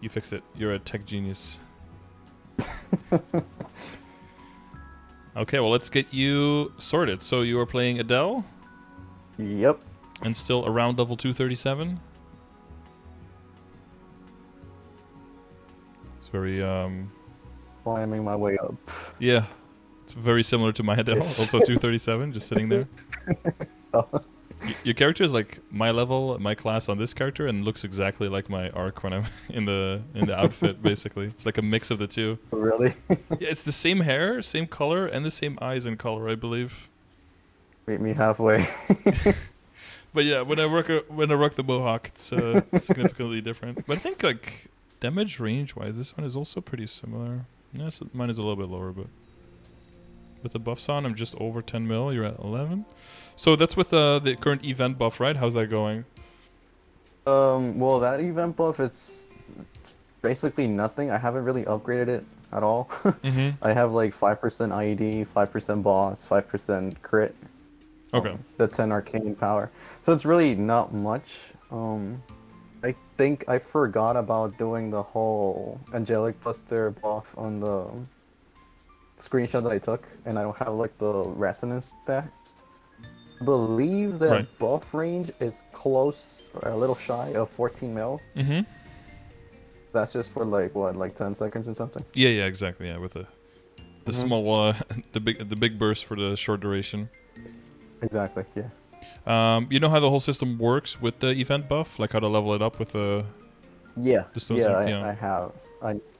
You fixed it. You're a tech genius. Okay, well, let's get you sorted. So you are playing Adele? Yep. And still around level 237? It's very, Climbing my way up. yeah. It's very similar to my Adele. Also 237, just sitting there. Your character is like my level, my class on this character, and looks exactly like my arc when I'm in the outfit. Basically, it's like a mix of the two. Really? Yeah, it's the same hair, same color, and the same eyes and color, I believe. Meet me halfway. But yeah, when I rock the mohawk, it's significantly different. But I think like damage range wise, this one is also pretty similar. Yeah, so mine is a little bit lower, but with the buffs on, I'm just over 10 mil. You're at 11. So that's with the current event buff, right? How's that going? Well, that event buff is basically nothing. I haven't really upgraded it at all. I have like 5% IED, 5% boss, 5% crit. Okay. The 10 arcane power. So it's really not much. I think I forgot about doing the whole angelic buster buff on the screenshot that I took, and I don't have like the resonance stats. I believe that buff range is close, or a little shy of 14 mil. That's just for like what, like 10 seconds or something? Yeah, exactly. Yeah, with the small, the big burst for the short duration. Exactly. Yeah. You know how the whole system works with the event buff, like how to level it up with the. Yeah. Yeah, I have.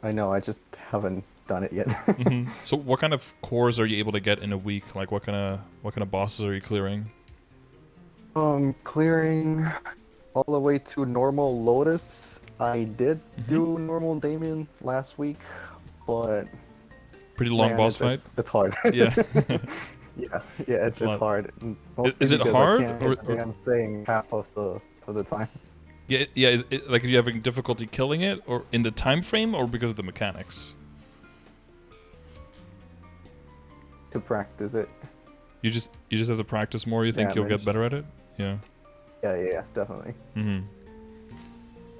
I know. I just haven't done it yet. So what kind of cores are you able to get in a week? Like what kind of bosses are you clearing? Clearing all the way to normal Lotus. I did do normal Damien last week, but pretty long boss fight. It's hard. Yeah. yeah, it's hard. Is it hard? I can't I'm saying half of the time. Yeah. Is it, like, are you having difficulty killing it, or in the time frame, or because of the mechanics? To practice it. You just have to practice more. You think you'll get better at it? Yeah. Yeah, definitely.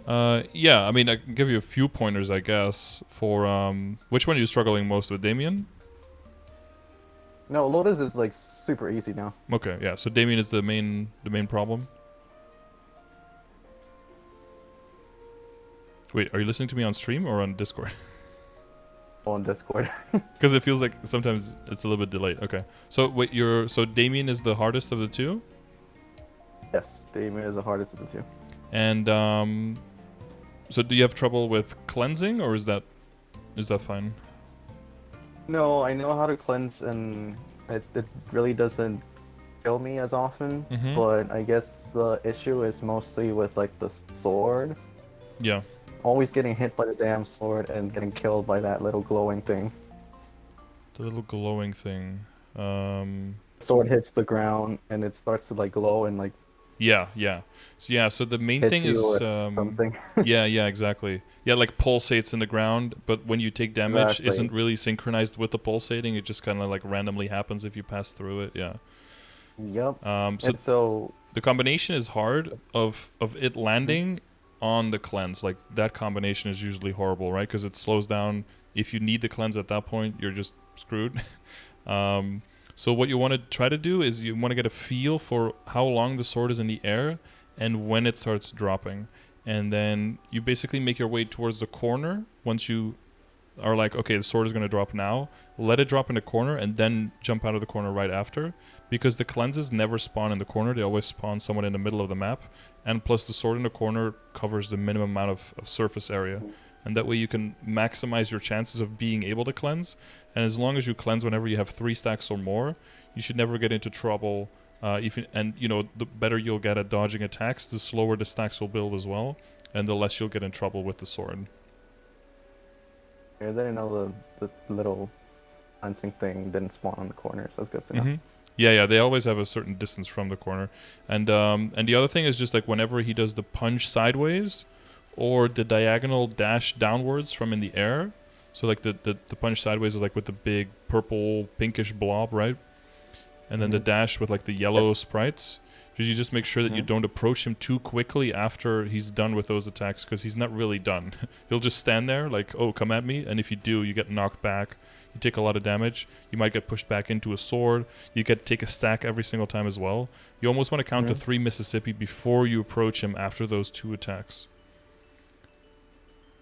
Yeah. I mean, I can give you a few pointers, I guess. For which one are you struggling most with, Damien? No, Lotus is like super easy now. Okay, yeah. So Damien is the main problem. Wait, are you listening to me on stream or on Discord? On Discord. Because it feels like sometimes it's a little bit delayed. Okay. So wait, so Damien is the hardest of the two? Yes, Damien is the hardest of the two. And so do you have trouble with cleansing, or is that fine? No, I know how to cleanse, and it really doesn't kill me as often. But I guess the issue is mostly with like the sword. Yeah. Always getting hit by the damn sword and getting killed by that little glowing thing. The little glowing thing. Sword hits the ground and it starts to like glow and like. Yeah. So the main thing is something. yeah, exactly. Yeah, like pulsates in the ground, but when you take damage, isn't really synchronized with the pulsating. It just kind of like randomly happens if you pass through it. Yeah. Yep. So the combination is hard of it landing on the cleanse. Like that combination is usually horrible, right? Because it slows down. If you need the cleanse at that point, you're just screwed. So what you want to try to do is you want to get a feel for how long the sword is in the air and when it starts dropping. And then you basically make your way towards the corner. Once you are like, okay, the sword is going to drop now, let it drop in the corner and then jump out of the corner right after. Because the cleanses never spawn in the corner. They always spawn somewhere in the middle of the map. And plus the sword in the corner covers the minimum amount of surface area. And that way you can maximize your chances of being able to cleanse. And as long as you cleanse whenever you have 3 stacks or more, you should never get into trouble. The better you'll get at dodging attacks, the slower the stacks will build as well. And the less you'll get in trouble with the sword. I didn't know the little cleansing thing didn't spawn on the corners. That's good to know. Yeah, they always have a certain distance from the corner. And the other thing is just like whenever he does the punch sideways or the diagonal dash downwards from in the air. So like the punch sideways is like with the big purple pinkish blob, right? And then the dash with like the yellow sprites. You just make sure that you don't approach him too quickly after he's done with those attacks, because he's not really done. He'll just stand there like, oh, come at me, and if you do, you get knocked back. You take a lot of damage. You might get pushed back into a sword. You get to take a stack every single time as well. You almost want to count to 3 Mississippi before you approach him after those 2 attacks.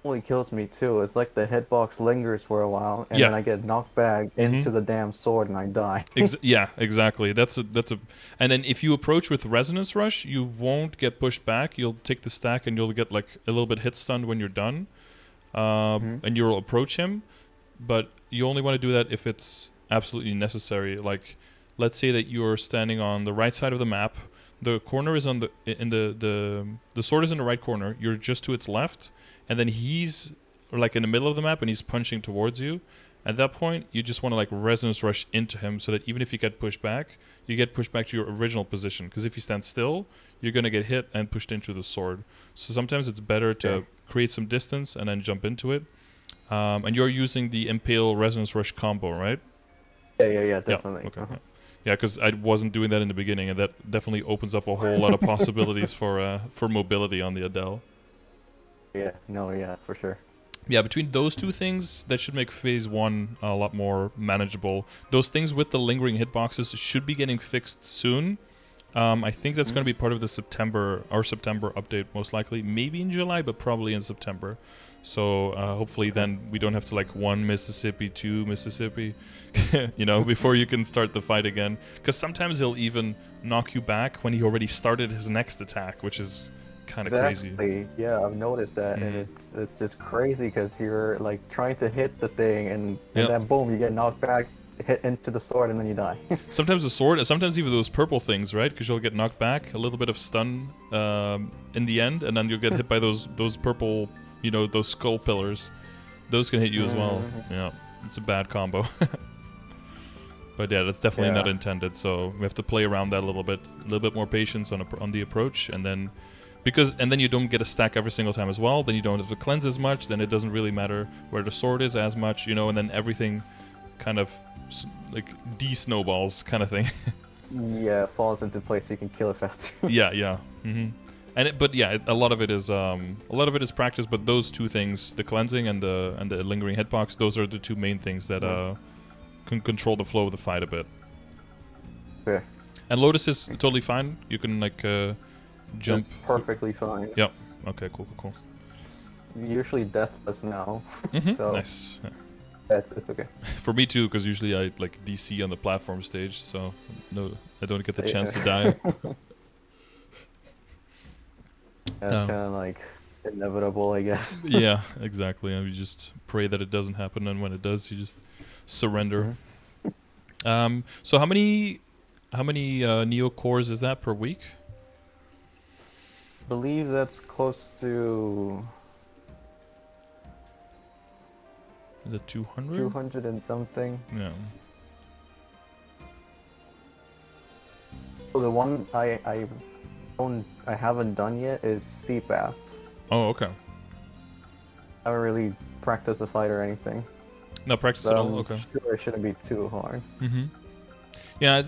Only kills me too. It's like the hitbox lingers for a while, and then I get knocked back into the damn sword and I die. Yeah, exactly. That's a. And then if you approach with Resonance Rush, you won't get pushed back. You'll take the stack and you'll get like a little bit hit stunned when you're done, and you'll approach him. But you only want to do that if it's absolutely necessary. Like, let's say that you're standing on the right side of the map. The corner is on the sword is in the right corner. You're just to its left, and then he's like in the middle of the map and he's punching towards you. At that point, you just want to like Resonance Rush into him, so that even if you get pushed back, you get pushed back to your original position. Because if you stand still, you're gonna get hit and pushed into the sword. So sometimes it's better to create some distance and then jump into it. And you're using the Impale Resonance Rush combo, right? Yeah, definitely. Yeah, okay. Yeah, because I wasn't doing that in the beginning, and that definitely opens up a whole lot of possibilities for mobility on the Adele. Yeah, for sure. Yeah, between those 2 things, that should make Phase 1 a lot more manageable. Those things with the lingering hitboxes should be getting fixed soon. I think that's going to be part of the September update, most likely. Maybe in July, but probably in September. So hopefully then we don't have to like 1 Mississippi, 2 Mississippi, you know, before you can start the fight again. Because sometimes he'll even knock you back when he already started his next attack, which is kind of crazy. Yeah, I've noticed that, and it's just crazy because you're like trying to hit the thing, and then boom, you get knocked back, hit into the sword, and then you die. Sometimes the sword, sometimes even those purple things, right? Because you'll get knocked back, a little bit of stun in the end, and then you'll get hit by those purple, you know, those skull pillars. Those can hit you as well. Yeah, it's a bad combo. But yeah, that's definitely not intended. So we have to play around that a little bit more patience on the approach, and then then you don't get a stack every single time as well. Then you don't have to cleanse as much. Then it doesn't really matter where the sword is as much, you know. And then everything kind of like de-snowballs kind of thing. Yeah, it falls into place so you can kill it faster. Yeah. And a lot of it is practice. But those 2 things, the cleansing and the lingering hitbox, those are the 2 main things that can control the flow of the fight a bit. Yeah. And Lotus is totally fine. You can like jump. It's perfectly fine. Yep. Okay. Cool. It's usually deathless now. So nice. it's okay. For me too, because usually I like DC on the platform stage, so no, I don't get the chance to die. That's kind of like inevitable, I guess. Yeah, exactly. And you just pray that it doesn't happen, and when it does, you just surrender. So how many Neo cores is that per week? I believe that's close to. Is it 200? 200 and something. Yeah. So the one I haven't done yet is CPAP. Oh, okay. I haven't really practiced the fight or anything. No practice at all. Okay. Sure, it shouldn't be too hard. Yeah,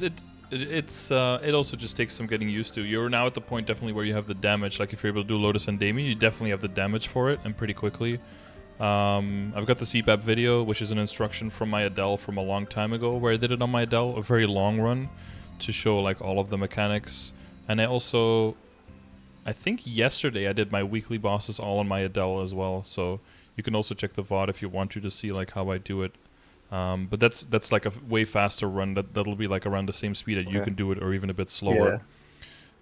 it also just takes some getting used to. You're now at the point definitely where you have the damage. Like if you're able to do Lotus and Damien, you definitely have the damage for it, and pretty quickly. I've got the CPAP video, which is an instruction from my Adele from a long time ago, where I did it on my Adele, a very long run, to show like all of the mechanics. And I think yesterday I did my weekly bosses all on my Adele as well. So you can also check the VOD if you want to see like how I do it. But that's like a way faster run. That'll be like around the same speed that you can do it, or even a bit slower.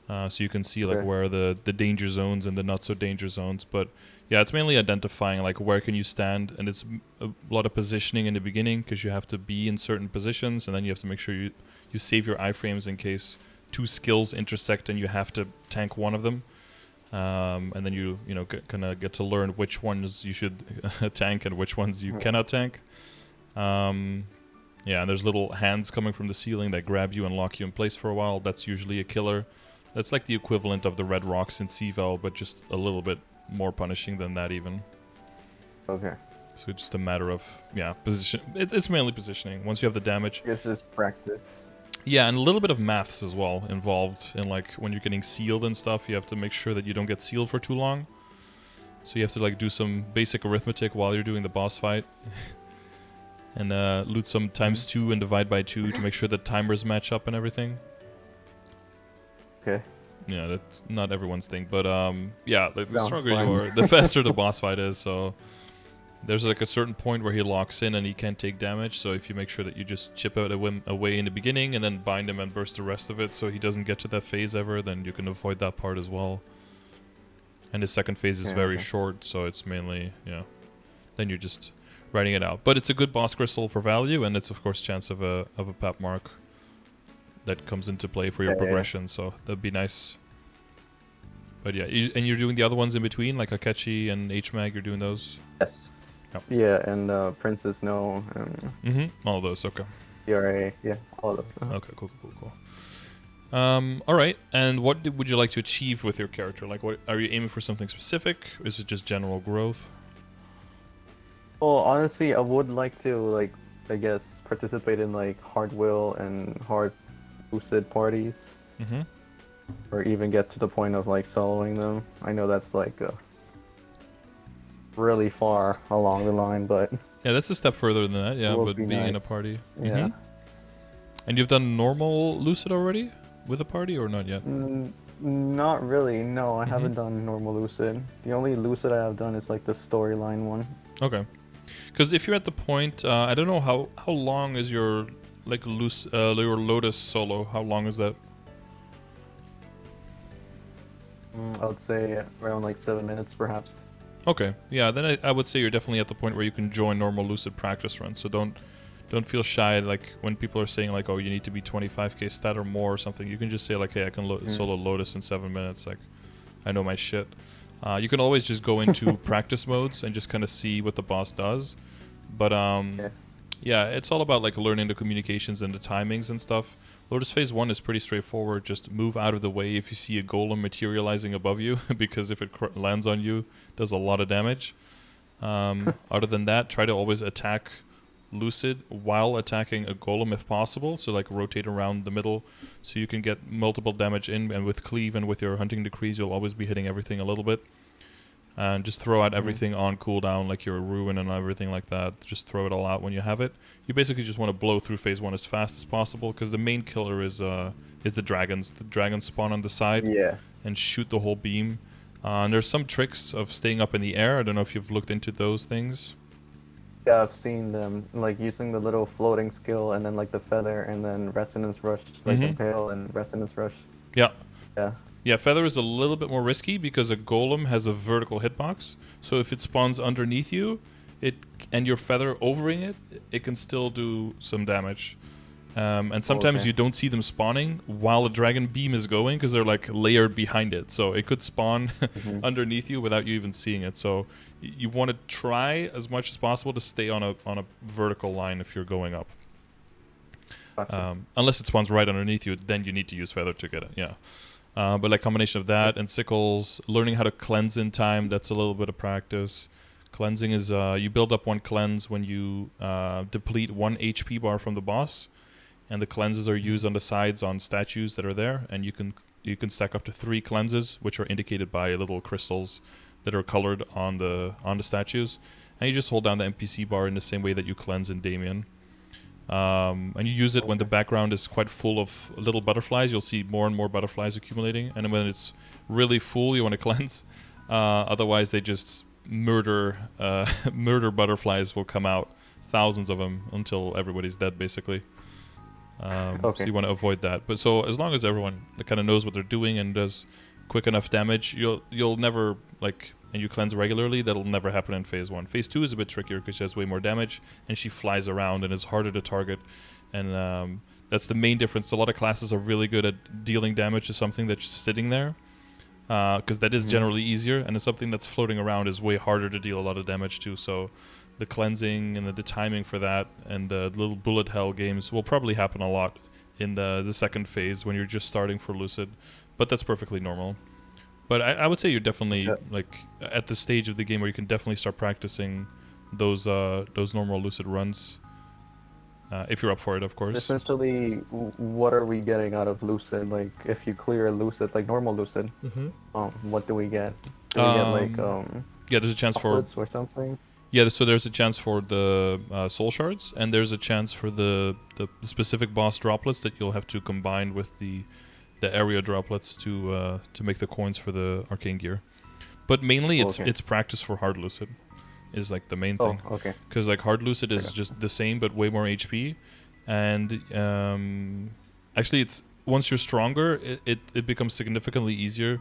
So you can see like where the danger zones and the not so danger zones. But yeah, it's mainly identifying like where can you stand, and it's a lot of positioning in the beginning, because you have to be in certain positions, and then you have to make sure you save your iframes in case 2 skills intersect and you have to tank one of them. And then you kind of get to learn which ones you should tank and which ones you cannot tank. Yeah, and there's little hands coming from the ceiling that grab you and lock you in place for a while. That's usually a killer. That's like the equivalent of the red rocks in CVL, but just a little bit more punishing than that even. Okay. So it's just a matter of, position. It's mainly positioning. Once you have the damage. It's just practice. Yeah, and a little bit of maths as well involved in like when you're getting sealed and stuff. You have to make sure that you don't get sealed for too long. So you have to like do some basic arithmetic while you're doing the boss fight. And loot some times 2 and divide by 2 to make sure that timers match up and everything. Okay. Yeah, that's not everyone's thing, but yeah, like, the Sounds stronger fun. you are, the faster the boss fight is. So there's like a certain point where he locks in and he can't take damage. So if you make sure that you just chip out away in the beginning and then bind him and burst the rest of it, so he doesn't get to that phase ever, then you can avoid that part as well. And his second phase is very short, so it's mainly, then you're just writing it out. But it's a good boss crystal for value, and it's of course chance of a pap mark that comes into play for your progression. So that'd be nice. But yeah, and you're doing the other ones in between, like Akechi and HMAG. You're doing those. Yes. Yep. Yeah, and Princess No. All of those. Okay. ERA. Yeah, all of those. Okay. Cool. All right. And what would you like to achieve with your character? Like, what are you aiming for? Something specific? Or is it just general growth? Well, honestly, I would like to, like, I guess, participate in, like, hard will and hard Lucid parties. Or even get to the point of, like, soloing them. I know that's, like, really far along the line, but... Yeah, that's a step further than that, yeah, but being nice. In a party. Yeah. And you've done normal Lucid already? With a party, or not yet? Not really, no, I haven't done normal Lucid. The only Lucid I have done is, like, the storyline one. Okay. Because if you're at the point, I don't know how long is your like your Lotus solo? How long is that? I would say around like 7 minutes, perhaps. Okay, yeah. Then I would say you're definitely at the point where you can join normal Lucid practice runs. So don't feel shy. Like when people are saying like, oh, you need to be 25k stat or more or something. You can just say like, hey, I can solo Lotus in 7 minutes. Like, I know my shit. You can always just go into practice modes and just kind of see what the boss does. But yeah, it's all about like learning the communications and the timings and stuff. Lotus Phase 1 is pretty straightforward. Just move out of the way if you see a golem materializing above you, because if it lands on you, it does a lot of damage. Other than that, try to always attack Lucid while attacking a golem if possible. So like rotate around the middle so you can get multiple damage in, and with Cleave and with your Hunting Decrees, you'll always be hitting everything a little bit. And just throw out everything on cooldown, like your Ruin and everything like that. Just throw it all out when you have it. You basically just want to blow through Phase 1 as fast as possible, because the main killer is the dragons. The dragons spawn on the side and shoot the whole beam. And there's some tricks of staying up in the air. I don't know if you've looked into those things. Yeah, I've seen them, like using the little floating skill and then like the feather and then Resonance Rush, like Impale and Resonance Rush. Yeah. Yeah. Yeah, Feather is a little bit more risky because a golem has a vertical hitbox. So if it spawns underneath you, and your Feather overing it, it can still do some damage. And sometimes you don't see them spawning while a dragon beam is going because they're like layered behind it. So it could spawn underneath you without you even seeing it. So you want to try as much as possible to stay on a vertical line if you're going up. Gotcha. Unless it spawns right underneath you, then you need to use Feather to get it. Yeah. But like combination of that and sickles, learning how to cleanse in time, that's a little bit of practice. Cleansing is you build up 1 cleanse when you deplete 1 HP bar from the boss, and the cleanses are used on the sides on statues that are there, and you can stack up to 3 cleanses, which are indicated by little crystals that are colored on the statues, and you just hold down the NPC bar in the same way that you cleanse in Damien. And you use it when the background is quite full of little butterflies. You'll see more and more butterflies accumulating, and when it's really full, you want to cleanse. Otherwise, they just murder butterflies will come out, thousands of them, until everybody's dead, basically. So you want to avoid that. But so as long as everyone kind of knows what they're doing and does quick enough damage, you'll never and you cleanse regularly, that'll never happen in Phase 1. Phase 2 is a bit trickier because she has way more damage and she flies around and it's harder to target. And that's the main difference. A lot of classes are really good at dealing damage to something that's just sitting there, because that is generally easier, and it's something that's floating around is way harder to deal a lot of damage to. So the cleansing and the timing for that and the little bullet hell games will probably happen a lot in the second phase when you're just starting for Lucid, but that's perfectly normal. But I would say you're definitely like at the stage of the game where you can definitely start practicing those normal Lucid runs. if you're up for it, of course. Essentially, what are we getting out of Lucid? Like, if you clear Lucid, like normal Lucid, what do we get? Do we get like Yeah, there's a chance for droplets or something? yeah. So there's a chance for the soul shards, and there's a chance for the specific boss droplets that you'll have to combine with the area droplets to make the coins for the arcane gear. But mainly, it's practice for hard Lucid is like the main thing. Oh, okay. Because like hard Lucid is just the same but way more HP, and actually it's once you're stronger, it becomes significantly easier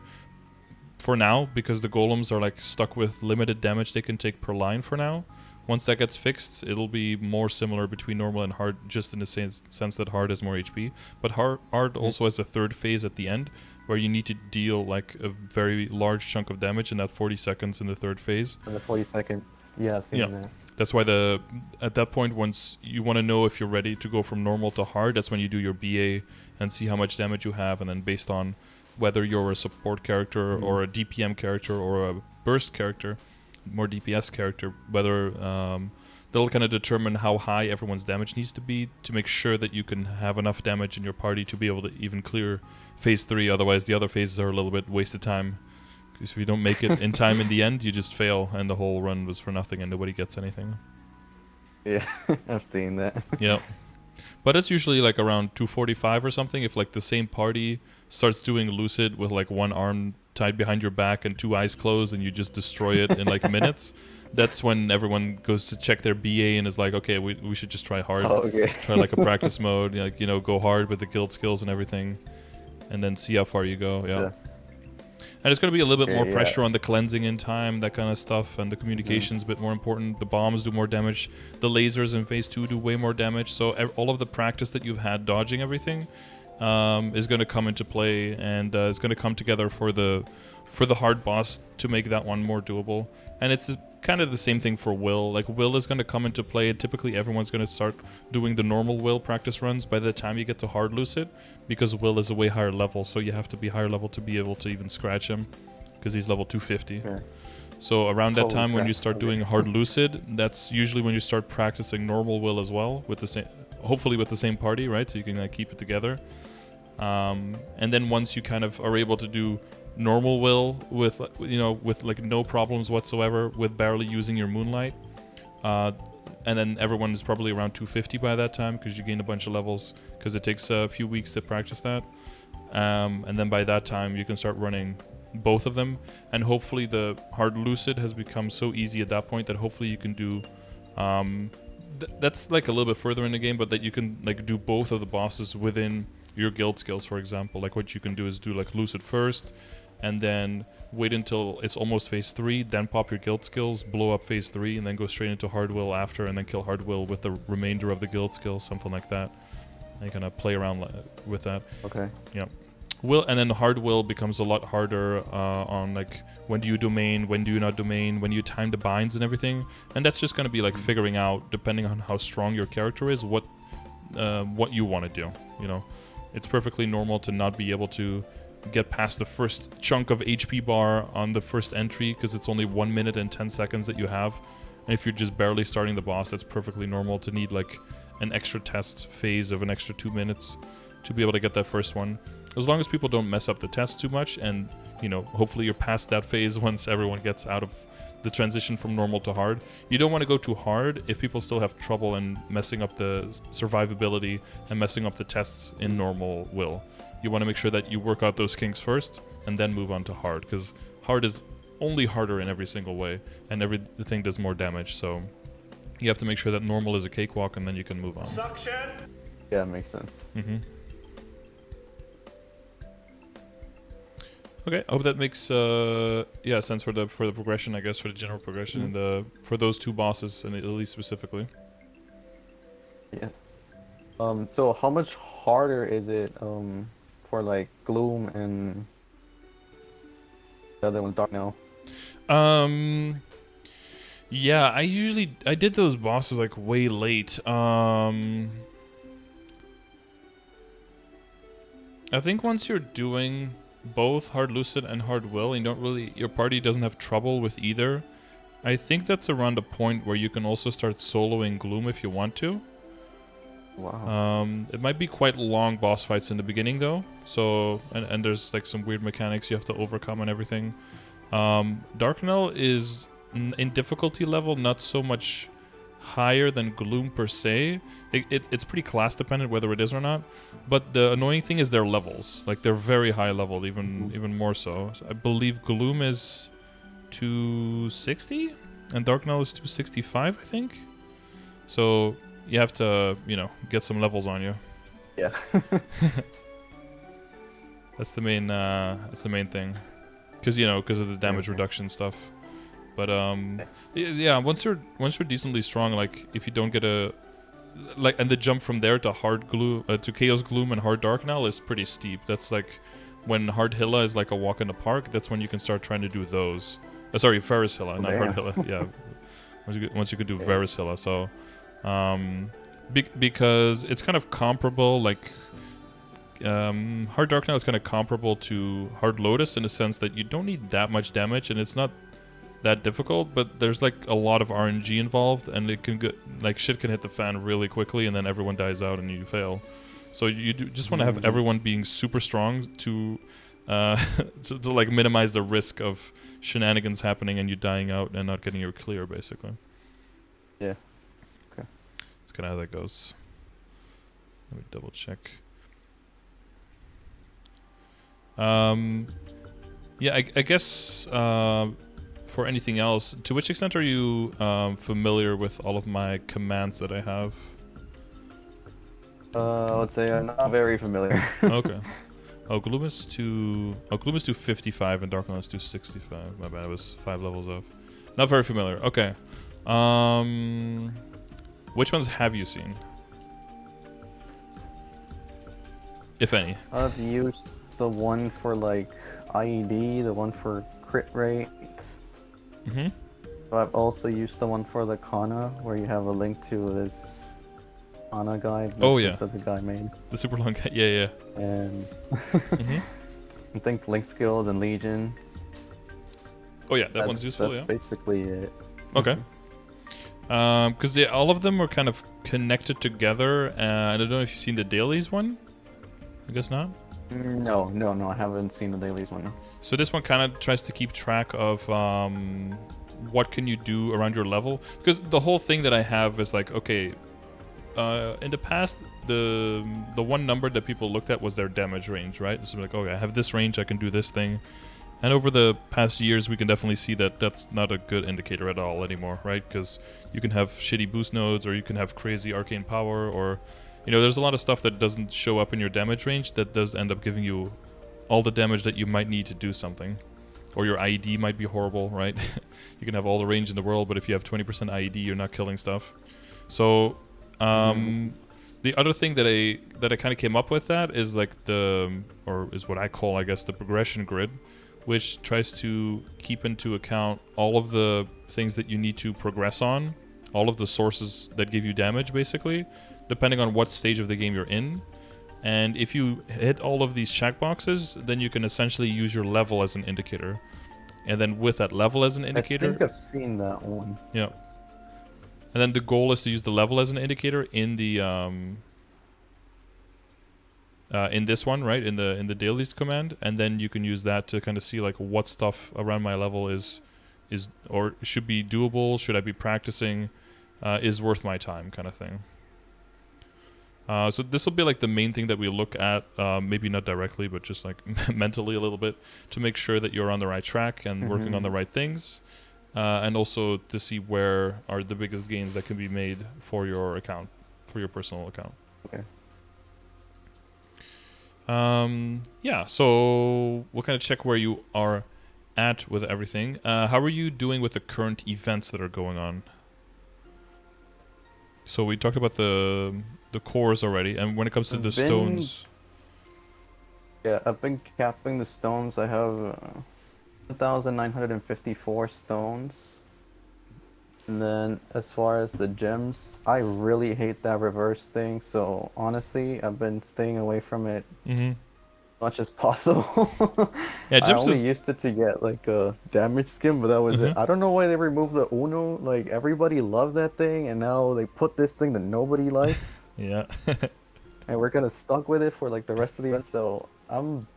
for now because the golems are like stuck with limited damage they can take per line for now. Once that gets fixed, it'll be more similar between normal and hard, just in the sense that hard has more HP. But hard also has a third phase at the end, where you need to deal like a very large chunk of damage in that 40 seconds in the third phase. In the 40 seconds, yeah, I've seen that. That's why at that point, once you want to know if you're ready to go from normal to hard, that's when you do your BA and see how much damage you have, and then based on whether you're a support character or a DPM character or a burst character, more DPS character, whether that'll kind of determine how high everyone's damage needs to be to make sure that you can have enough damage in your party to be able to even clear phase 3. Otherwise, the other phases are a little bit wasted time. Because if you don't make it in time in the end, you just fail, and the whole run was for nothing, and nobody gets anything. Yeah, I've seen that. Yeah. But it's usually like around 245 or something. If like the same party starts doing Lucid with like one arm tied behind your back and 2 eyes closed, and you just destroy it in like minutes, that's when everyone goes to check their BA and is like, okay, we should just try hard. Try like a practice mode, like, you know, go hard with the guild skills and everything, and then see how far you go. Yeah. Sure. And it's going to be a little bit more pressure on the cleansing in time, that kind of stuff, and the communication's a bit more important. The bombs do more damage. The lasers in phase 2 do way more damage. So all of the practice that you've had dodging everything is going to come into play, and it's going to come together for the hard boss to make that one more doable. And it's kind of the same thing for Will. Like, Will is going to come into play, and typically everyone's going to start doing the normal Will practice runs by the time you get to hard Lucid, because Will is a way higher level, so you have to be higher level to be able to even scratch him, because he's level 250. Sure. So around that time when you start doing hard Lucid, that's usually when you start practicing normal Will as well, with the same, hopefully with the same party, right? So you can like keep it together. And then once you kind of are able to do normal Will with, you know, with like no problems whatsoever, with barely using your moonlight, and then everyone is probably around 250 by that time, because you gain a bunch of levels, because it takes a few weeks to practice that, and then by that time you can start running both of them, and hopefully the hard Lucid has become so easy at that point that hopefully you can do that's like a little bit further in the game, but that you can like do both of the bosses within your guild skills. For example, like what you can do is do like Lucid first, and then wait until it's almost phase 3, then pop your guild skills, blow up phase 3, and then go straight into hard Will after, and then kill hard Will with the remainder of the guild skills, something like that. And kind of play around with that. Okay. Yeah. Will, and then hard Will becomes a lot harder on like when do you domain, when do you not domain, when you time the binds and everything, and that's just going to be like figuring out, depending on how strong your character is, what you want to do. You know, it's perfectly normal to not be able to get past the first chunk of HP bar on the first entry, because it's only 1 minute and 10 seconds that you have, and if you're just barely starting the boss, that's perfectly normal to need like an extra test phase of an extra 2 minutes to be able to get that first one. As long as people don't mess up the test too much, and, you know, hopefully you're past that phase once everyone gets out of the transition from normal to hard. You don't want to go too hard if people still have trouble in messing up the survivability and messing up the tests in normal Will. You want to make sure that you work out those kinks first and then move on to hard, because hard is only harder in every single way, and everything does more damage, so you have to make sure that normal is a cakewalk, and then you can move on. Suction! Yeah, makes sense. Mm-hmm. Okay, I hope that makes sense for the progression, I guess, for the general progression, and for those two bosses, and at least specifically. Yeah. So how much harder is it for like Gloom and the other one, Dark now? Yeah, I did those bosses like way late. I think once you're doing both hard Lucid and hard Will, and your party doesn't have trouble with either, I think that's around a point where you can also start soloing Gloom if you want to. Wow. It might be quite long boss fights in the beginning though. So and there's like some weird mechanics you have to overcome and everything. Darknell is in difficulty level not so much higher than Gloom per se. It's pretty class dependent whether it is or not. But the annoying thing is their levels. Like they're very high leveled, even more so. I believe Gloom is 260 and Darknell is 265, I think. So you have to, get some levels on you. Yeah. That's the main thing. Because of the damage reduction stuff. But yeah, once you're decently strong, like if you don't get and the jump from there to hard gloom to chaos gloom and hard darknell is pretty steep. That's like when hard hilla is like a walk in the park. That's when you can start trying to do those. Sorry, Ferris hilla, not hard hilla. Yeah, once you could do Ferris hilla. So because it's kind of comparable, like. Hard Darknell is kind of comparable to Hard Lotus in the sense that you don't need that much damage and it's not that difficult, but there's like a lot of RNG involved and it can get like shit can hit the fan really quickly and then everyone dies out and you fail. So you just want to have everyone being super strong to to like minimize the risk of shenanigans happening and you dying out and not getting your clear basically. Yeah. Okay. That's kind of how that goes. Let me double check. Yeah, I guess for anything else, to which extent are you familiar with all of my commands that I have? Let's say I'm not very familiar. Okay. Gloom is 255 and Darknell is 265. My bad, I was 5 levels off. Not very familiar. Okay. Which ones have you seen? If any. I've used the one for like IED, the one for crit rate. Mm-hmm. I've also used the one for the Kana, where you have a link to this Kana guide that this other guy made. The super long guide, yeah. And mm-hmm. I think Link Skills and Legion. Oh yeah, that one's useful, that's basically it. Okay. Because all of them are kind of connected together, I don't know if you've seen the dailies one. I guess not. No, I haven't seen the dailies one. So this one kind of tries to keep track of what can you do around your level. Because the whole thing that I have is like, okay, in the past, the one number that people looked at was their damage range, right? So like, okay, I have this range, I can do this thing. And over the past years, we can definitely see that that's not a good indicator at all anymore, right? Because you can have shitty boost nodes, or you can have crazy arcane power, or... there's a lot of stuff that doesn't show up in your damage range that does end up giving you all the damage that you might need to do something. Or your IED might be horrible, right? You can have all the range in the world, but if you have 20% IED, you're not killing stuff. So, the other thing that I kind of came up with that is like is what I call, I guess, the progression grid, which tries to keep into account all of the things that you need to progress on, all of the sources that give you damage, basically, depending on what stage of the game you're in. And if you hit all of these checkboxes, then you can essentially use your level as an indicator. And then with that level as an indicator... I think I've seen that one. Yeah. And then the goal is to use the level as an indicator in the... in this one, right? In the dailies command. And then you can use that to kind of see like what stuff around my level is or should be doable, should I be practicing, is worth my time kind of thing. So this will be like the main thing that we look at, maybe not directly, but just like mentally a little bit, to make sure that you're on the right track and working on the right things, and also to see where are the biggest gains that can be made for your account, for your personal account. Okay. Yeah, so we'll kind of check where you are at with everything. How are you doing with the current events that are going on? So we talked about the cores already, and when it comes to the stones... Yeah, I've been capping the stones. I have 1,954 stones. And then as far as the gems, I really hate that reverse thing, so honestly, I've been staying away from it much as possible. Yeah, I Gyms only is. used it to get like a damage skin, but that was it. Mhm. I don't know why they removed the Uno. Like everybody loved that thing, and now they put this thing that nobody likes, Yeah. and we're kind of stuck with it for like the rest of the event. So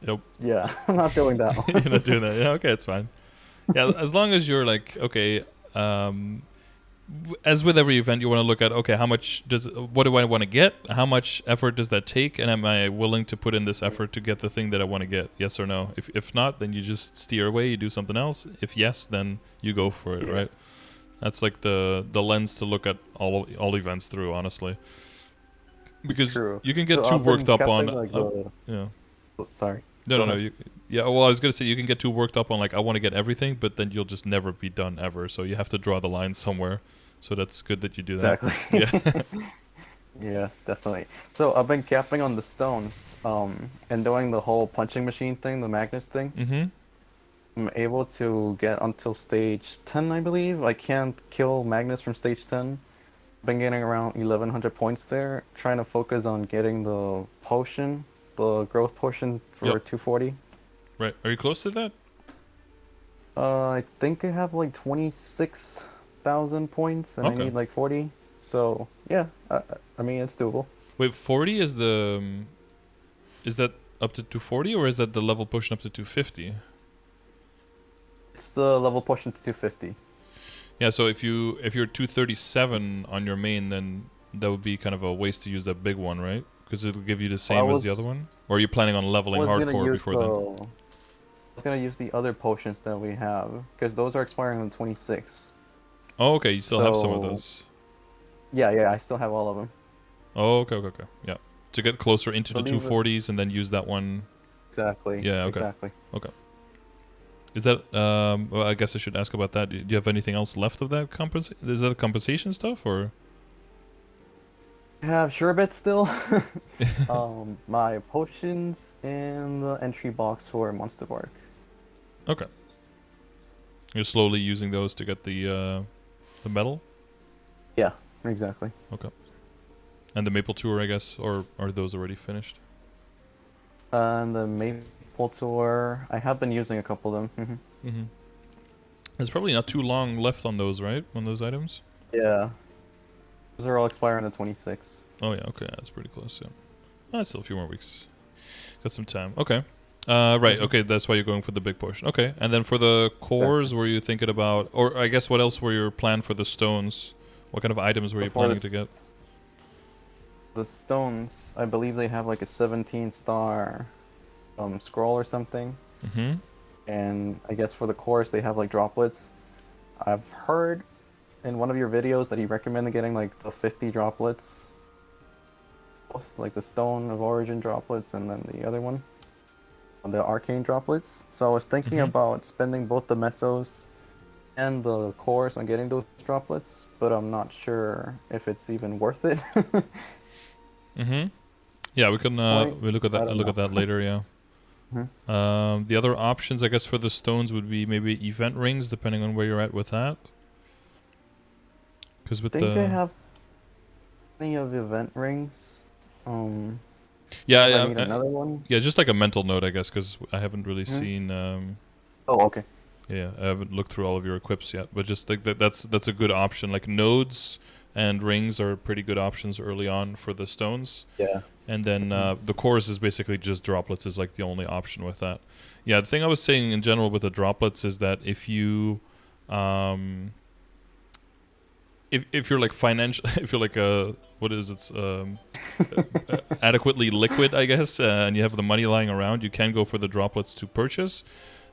Yep. yeah, I'm not doing that You're not one. doing that. Yeah. Okay, it's fine. Yeah, as long as you're like okay. As with every event, you want to look at okay, what do I want to get? How much effort does that take? And am I willing to put in this effort to get the thing that I want to get? Yes or no? If not, then you just steer away. You do something else. If yes, then you go for it. Yeah. Right? That's like the lens to look at all events through, honestly, because True. you can get So too I've been worked up on. capping like the. Yeah. Oh, sorry. No, Go no, no. ahead. Yeah, well, I was gonna say you can get too worked up on like I want to get everything, but then you'll just never be done ever. So you have to draw the line somewhere. So that's good that you do that. Exactly. Yeah. Yeah, definitely. So I've been capping on the stones, and doing the whole punching machine thing, the Magnus thing. Mm-hmm. I'm able to get until stage 10, I believe. I can't kill Magnus from stage 10. I've been getting around 1100 points there, trying to focus on getting the potion, the growth potion for Yep. 240. Right. Are you close to that? I think I have like 26,000 points, and I Okay. need like 40. So yeah, I mean it's doable. Wait, 40 is the is that up to 240 or is that the level pushing up to 250? It's the level potion to 250. Yeah, so if you're 237 on your main, then that would be kind of a waste to use that big one, right? Because it'll give you the Well, same as the other one. Or are you planning on I leveling was gonna hardcore use before then? I was gonna use the other potions that we have because those are expiring on 26. Oh, okay. You still have some of So those. yeah, I still have all of them. Oh, okay, okay, okay. Yeah. To get closer into So the these are 240s and then use that one. exactly, Yeah, okay. exactly. Okay. Is that well, I guess I should ask about that. Do you have anything else left of that is that compensation stuff or I have sherbet still. My potions and the entry box for Monster Bark. Okay. You're slowly using those to get the medal? Yeah, exactly. Okay. And the Maple Tour, I guess, or are those already finished? And the Maple Tour, I have been using a couple of them. Mm-hmm. There's probably not too long left on those, right? On those items? Yeah, those are all expiring on the 26th. Oh yeah, okay, that's pretty close, yeah. Still a few more weeks. Got some time. Okay. Right, okay, that's why you're going for the big portion. Okay, and then for the cores, were you thinking about, or I guess what else were your plan for the stones? What kind of items were you planning to get? The stones, I believe they have like a 17-star scroll or something. Mm-hmm. And I guess for the cores, they have like droplets. I've heard in one of your videos that you recommended getting like the 50 droplets. Both like the Stone of Origin droplets and then the other one, the Arcane droplets. So I was thinking Mhm. about spending both the mesos and the cores on getting those droplets, but I'm not sure if it's even worth it. Mm-hmm. Yeah, we can we look at I that don't look know. at that later. Yeah. The other options, I guess, for the stones would be maybe event rings, depending on where you're at with that. Because with I think I the have plenty of event rings. yeah, I need another one. yeah, just like a mental note, I guess, because I haven't really Mhm. seen. Oh, okay. Yeah, I haven't looked through all of your equips yet, but just like that's a good option. Like nodes and rings are pretty good options early on for the stones. Yeah. And then the cores is basically just droplets is like the only option with that. Yeah, the thing I was saying in general with the droplets is that if you if you're like financial if you're like a what is it adequately liquid, I guess, and you have the money lying around, you can go for the droplets to purchase.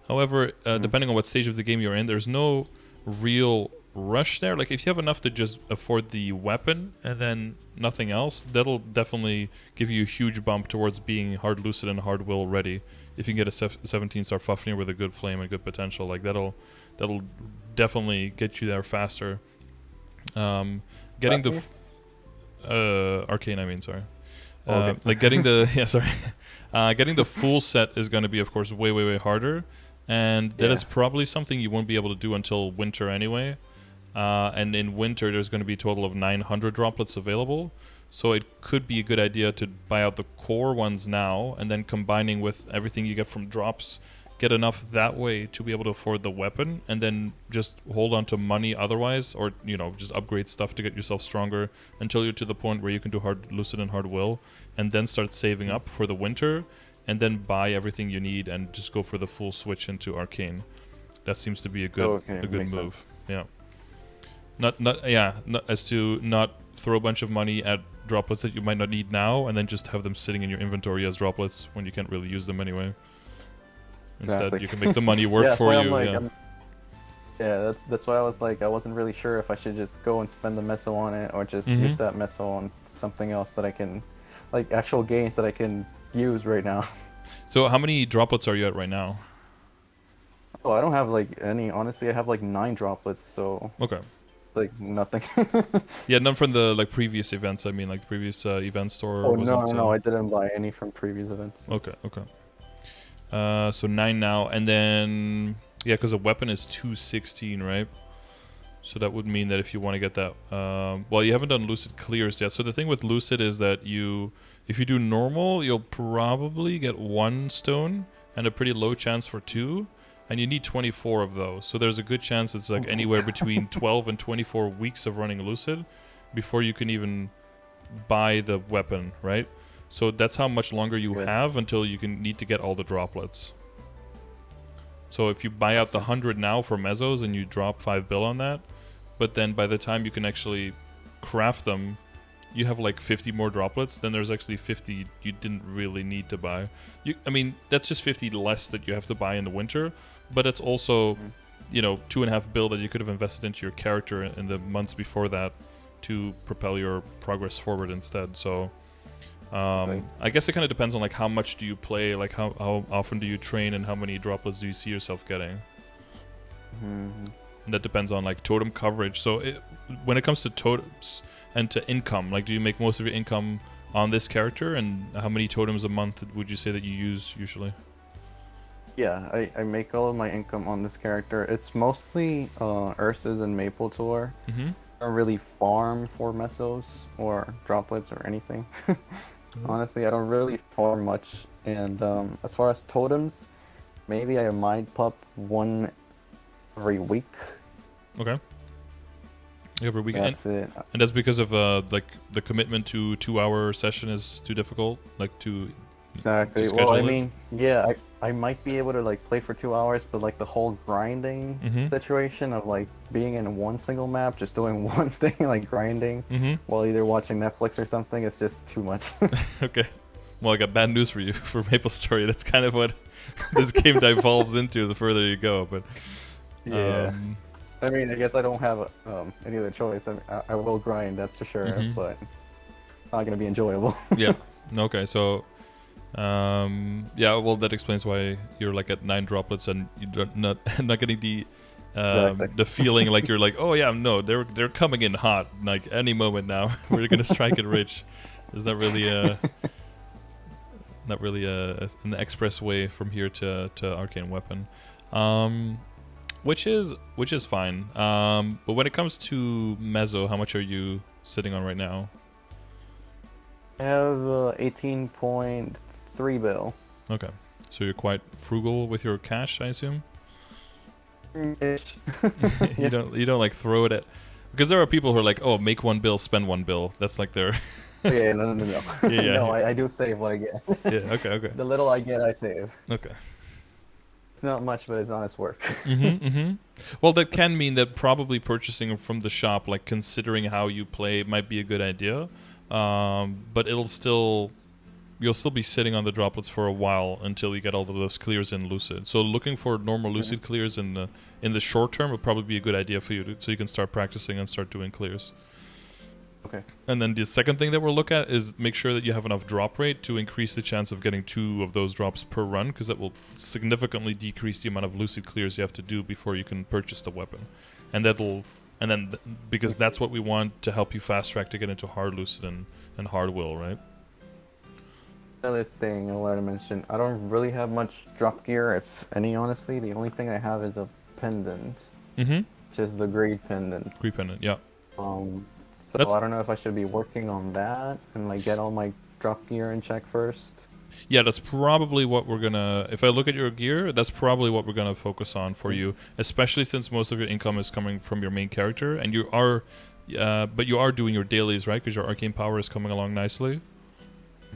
However, depending on what stage of the game you're in, there's no real rush there. Like if you have enough to just afford the weapon and then nothing else, that'll definitely give you a huge bump towards being hard lucid and hard will ready. If you can get a 17-star Fafnir with a good flame and good potential, like that'll definitely get you there faster. Getting the arcane, I mean, sorry. Okay. Like getting the yeah, sorry. Getting the full set is going to be, of course, way harder, and that is probably something you won't be able to do until winter anyway. and in winter there's going to be a total of 900 droplets available. So it could be a good idea to buy out the core ones now, and then combining with everything you get from drops, get enough that way to be able to afford the weapon, and then just hold on to money otherwise, or just upgrade stuff to get yourself stronger until you're to the point where you can do hard Lucid and hard will, and then start saving up for the winter, and then buy everything you need and just go for the full switch into Arcane. That seems to be a good move. Sense. Yeah. Not as to not throw a bunch of money at droplets that you might not need now, and then just have them sitting in your inventory as droplets when you can't really use them anyway. Instead, Exactly. you can make the money work for you. That's why I was like, I wasn't really sure if I should just go and spend the meso on it, or just use that meso on something else that I can, like actual games that I can use right now. So how many droplets are you at right now? Oh, I don't have like any. Honestly, I have like 9 droplets, so Okay. like nothing. Yeah, none from the previous events. I mean, like the previous event store. Oh wasn't, no, I didn't buy any from previous events. Okay. So 9 now, and then because a weapon is 216, right? So that would mean that if you want to get that, well, you haven't done Lucid clears yet. So the thing with Lucid is that if you do normal, you'll probably get 1 stone and a pretty low chance for 2, and you need 24 of those. So there's a good chance it's like anywhere between 12 and 24 weeks of running Lucid before you can even buy the weapon, right? So that's how much longer you have until you need to get all the droplets. So if you buy out the 100 now for mesos and you drop 5 bill on that, but then by the time you can actually craft them, you have like 50 more droplets, then there's actually 50 you didn't really need to buy. I mean, that's just 50 less that you have to buy in the winter, but it's also, 2.5 bill that you could have invested into your character in the months before that to propel your progress forward instead. So I guess it kind of depends on like how much do you play, like how often do you train, and how many droplets do you see yourself getting. And that depends on like totem coverage. So when it comes to totems and to income, like do you make most of your income on this character, and how many totems a month would you say that you use usually? Yeah, I make all of my income on this character. It's mostly Ursa's and MapleStory. I don't really farm for mesos or droplets or anything. Honestly, I don't really farm much. And as far as totems, maybe I might pop 1 every week. Okay. Every week. That's it. And that's because of like the commitment to 2-hour session is too difficult, like to Exactly. to Well, I schedule it? mean, yeah, I might be able to like play for 2 hours, but like the whole grinding situation of like being in one single map, just doing one thing, like grinding, while either watching Netflix or something, it's just too much. Okay. Well, I got bad news for you for MapleStory. That's kind of what this game devolves into the further you go. But Yeah. I mean, I guess I don't have any other choice. I mean, I will grind, that's for sure, but it's not gonna be enjoyable. yeah. Okay. So, yeah. Well, that explains why you're like at 9 droplets and you're not getting the the feeling like you're like, oh yeah, no, they're coming in hot, like any moment now. We're gonna strike it rich. There's not really an express way from here to Arcane Weapon. Which is fine. But when it comes to Mezzo, how much are you sitting on right now? I have 18.3 bill. Okay, so you're quite frugal with your cash, I assume. Ish. You don't like throw it at, because there are people who are like, oh, make 1 bill, spend 1 bill. That's like their Yeah, no. Yeah. No, I do save what I get. Yeah. Okay. The little I get, I save. Okay. It's not much, but it's honest work. Well, that can mean that probably purchasing from the shop, like considering how you play, might be a good idea. But you'll still be sitting on the droplets for a while until you get all of those clears in Lucid. So looking for normal Lucid clears in the short term would probably be a good idea for you, so you can start practicing and start doing clears. Okay. And then the second thing that we'll look at is make sure that you have enough drop rate to increase the chance of getting 2 of those drops per run, because that will significantly decrease the amount of Lucid clears you have to do before you can purchase the weapon. And because that's what we want to help you fast track to get into hard Lucid and hard will, right? Another thing I wanted to mention, I don't really have much drop gear, if any, honestly. The only thing I have is a pendant. which is the greed pendant. Greed pendant, yeah. So That's I don't know if I should be working on that and like get all my drop gear in check first. Yeah, that's probably what we're gonna. If I look at your gear, that's probably what we're gonna focus on for you, especially since most of your income is coming from your main character, and you are, but you are doing your dailies, right? Because your arcane power is coming along nicely.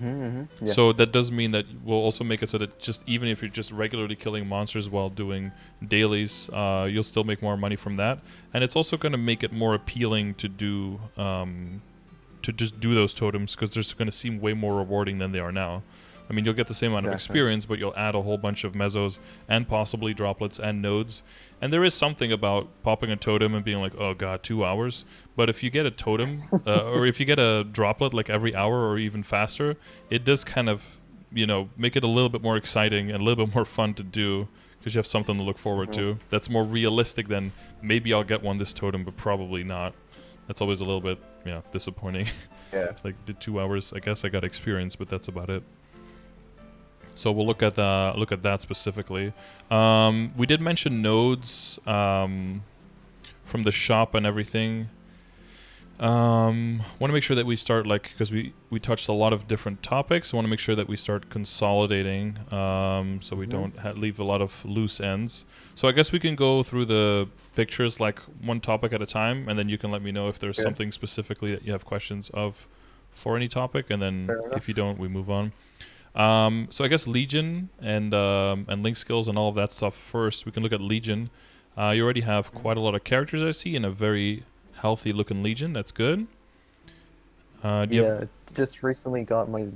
Yeah. So that does mean that we'll also make it so that just even if you're just regularly killing monsters while doing dailies, you'll still make more money from that, and it's also gonna make it more appealing to do, to just do those totems because they're gonna seem way more rewarding than they are now. I mean, you'll get the same amount of experience, but you'll add a whole bunch of mezzos and possibly droplets and nodes. And there is something about popping a totem and being like, oh god, 2 hours. But if you get a totem, or if you get a droplet like every hour or even faster, it does kind of, you know, make it a little bit more exciting and a little bit more fun to do because you have something to look forward to. That's more realistic than maybe I'll get one this totem, but probably not. That's always a little bit, yeah, disappointing. Yeah. It's like, did 2 hours? I guess I got experience, but that's about it. So we'll look at that specifically. We did mention nodes from the shop and everything. Want to make sure that we start, like, because we touched a lot of different topics. I want to make sure that we start consolidating, so we don't leave a lot of loose ends. So I guess we can go through the pictures like one topic at a time, and then you can let me know if there's something specifically that you have questions of for any topic, and then if you don't, we move on. So I guess Legion and link skills and all of that stuff first. We can look at Legion. You already have quite a lot of characters I see in a very healthy looking Legion. That's good. Just recently got my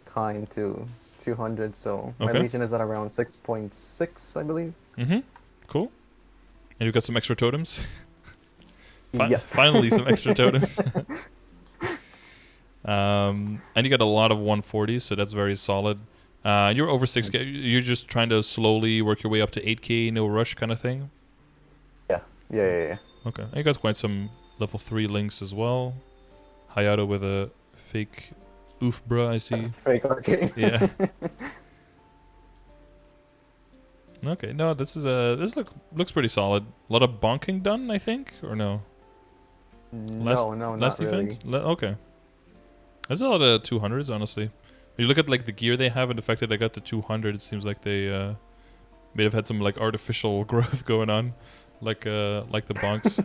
kind to 200, so my Legion is at around 6.6, I believe. Cool. And you've got some extra totems? Yeah. Finally some extra totems. And you got a lot of 140s, so that's very solid. You're over 6k. You're just trying to slowly work your way up to 8k, no rush kind of thing? Yeah. Okay. And you got quite some level 3 links as well. Hayato with a fake oof bruh, I see. Fake arcane. Yeah. Okay, no, this looks pretty solid. A lot of bonking done, I think, or no? No, last not event? really. Okay. There's a lot of 200s, honestly. When you look at like the gear they have and the fact that they got to 200, it seems like they may have had some like artificial growth going on, like the bonks,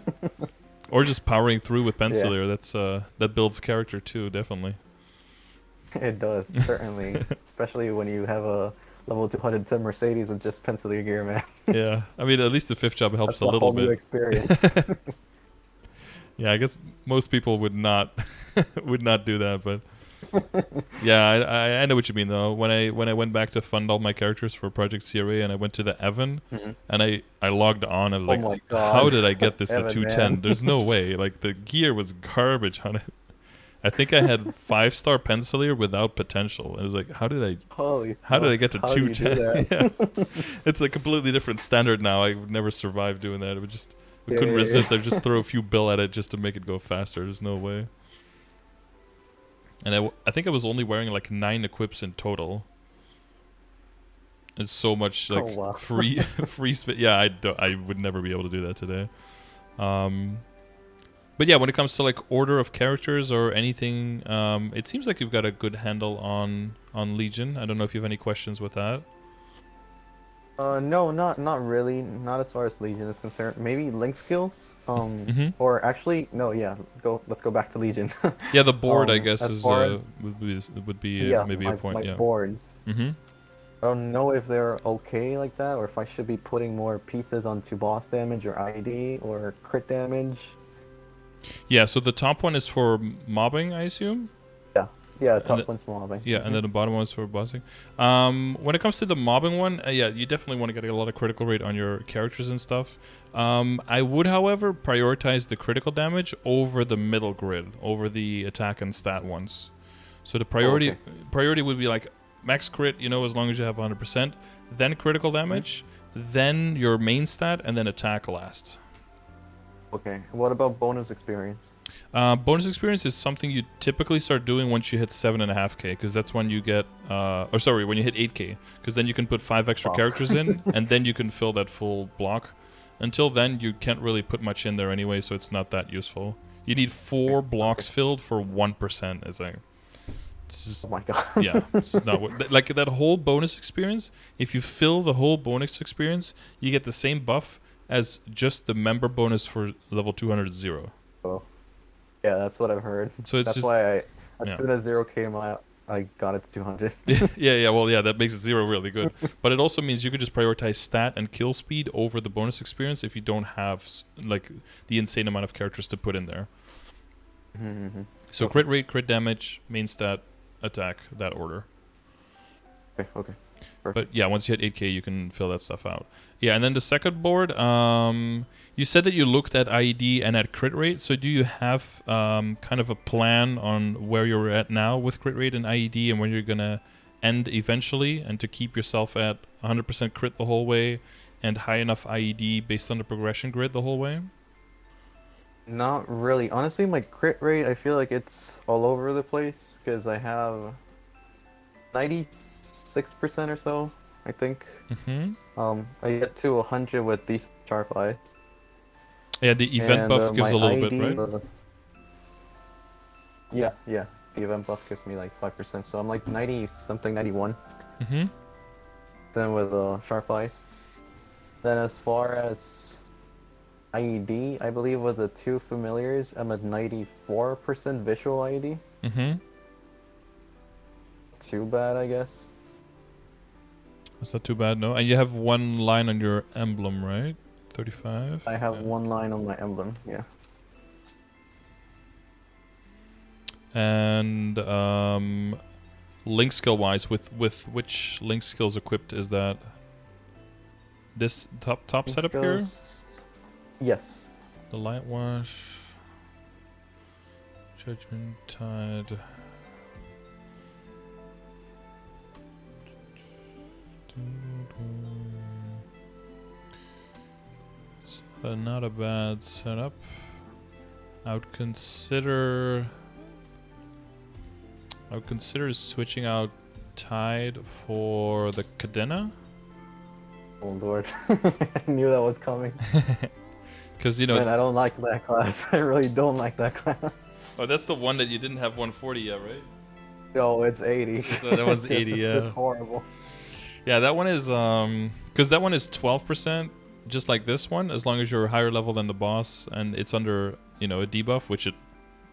or just powering through with Pencilier. That's that builds character too, definitely. It does, certainly, especially when you have a level 210 Mercedes with just Pencilier gear, man. Yeah, I mean at least the 5th job helps a little whole bit. New experience. Yeah, I guess most people would not do that, but yeah, I know what you mean though. When I went back to fund all my characters for Project CRA and I went to the Evan and I logged on, I was like, my God. how did I get this to Evan, 210? man. There's no way. Like the gear was garbage on it. I think I had 5-star Pencilier without potential. It was like, how did I get to 210? Yeah. It's a completely different standard now. I would never survive doing that. It would just couldn't resist. I'd just throw a few bill at it just to make it go faster. There's no way. And I think I was only wearing like 9 equips in total. It's so much like free spit. Yeah, I would never be able to do that today. But yeah, when it comes to like order of characters or anything, it seems like you've got a good handle on Legion. I don't know if you have any questions with that. No, not really. Not as far as Legion is concerned. Maybe link skills. Or actually, no. Yeah, let's go back to Legion. Yeah, the board I guess is would be maybe a point. My boards. I don't know if they're okay like that, or if I should be putting more pieces onto boss damage or ID or crit damage. Yeah, so the top one is for mobbing, I assume. Yeah, top one's mobbing. Yeah, and then the bottom one's for bossing. When it comes to the mobbing one, yeah, you definitely want to get a lot of critical rate on your characters and stuff. I would, however, prioritize the critical damage over the middle grid, over the attack and stat ones. So the priority would be like max crit, you know, as long as you have 100%, then critical damage, then your main stat, and then attack last. Okay, what about bonus experience? Bonus experience is something you typically start doing once you hit 7.5k, because that's when you get, when you hit 8k, because then you can put 5 extra characters in, and then you can fill that full block. Until then, you can't really put much in there anyway, so it's not that useful. You need 4 blocks filled for 1%. It's like, it's just, Oh my god. yeah, it's not what, like that whole bonus experience. If you fill the whole bonus experience, you get the same buff as just the member bonus for level 200 0. Oh. Yeah, that's what I've heard. So it's that's just, why as yeah. soon as 0 came out, I got it to 200. yeah, well, yeah, that makes it 0 really good. But it also means you could just prioritize stat and kill speed over the bonus experience if you don't have like the insane amount of characters to put in there. So crit rate, crit damage, main stat, attack, that order. Okay. But yeah, once you hit 8k, you can fill that stuff out. Yeah, and then the second board, you said that you looked at IED and at crit rate. So do you have kind of a plan on where you're at now with crit rate and IED and when you're going to end eventually, and to keep yourself at 100% crit the whole way and high enough IED based on the progression grid the whole way? Not really. Honestly, my crit rate, I feel like it's all over the place because I have 96% or so, I think. I get to 100 with these sharp eyes. Yeah, the event buff gives a little bit, ID, right? Yeah. The event buff gives me like 5%, so I'm like 90 something, 91. Then with sharp eyes. Then as far as IED, I believe with the 2 familiars, I'm at 94% visual IED. Too bad, I guess. That's not too bad, no? And you have 1 line on your emblem, right? 35? I have 1 line on my emblem, yeah. And link skill wise, with which link skills equipped is that? This top Link setup skills... Yes. here? The light wash, judgment tide. So not a bad setup. I would consider switching out Tide for the Cadena. Oh lord, I knew that was coming. Because you know, Man, I don't like that class. I really don't like that class. Oh, that's the one that you didn't have 140 yet, right? No, it's 80. So that one's 80, yeah. It's horrible. Yeah, that one is because that one is 12%, just like this one, as long as you're higher level than the boss, and it's under, you know, a debuff, which it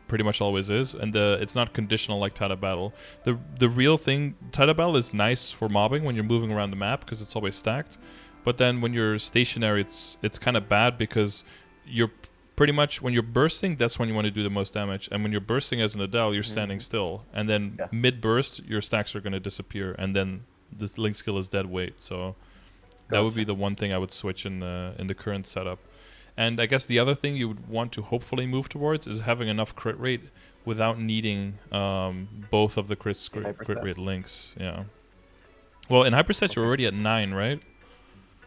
pretty much always is, and it's not conditional like Tide of Battle. The real thing, Tide of Battle is nice for mobbing when you're moving around the map because it's always stacked, but then when you're stationary, it's kind of bad because you're pretty much, when you're bursting, that's when you want to do the most damage, and when you're bursting as an Adele, you're standing still, and then mid burst, your stacks are going to disappear, and then the link skill is dead weight. So that would be the one thing I would switch in the current setup. And I guess the other thing you would want to hopefully move towards is having enough crit rate without needing both of the crit rate links. Yeah. Well, in hyperstats you're already at 9, right?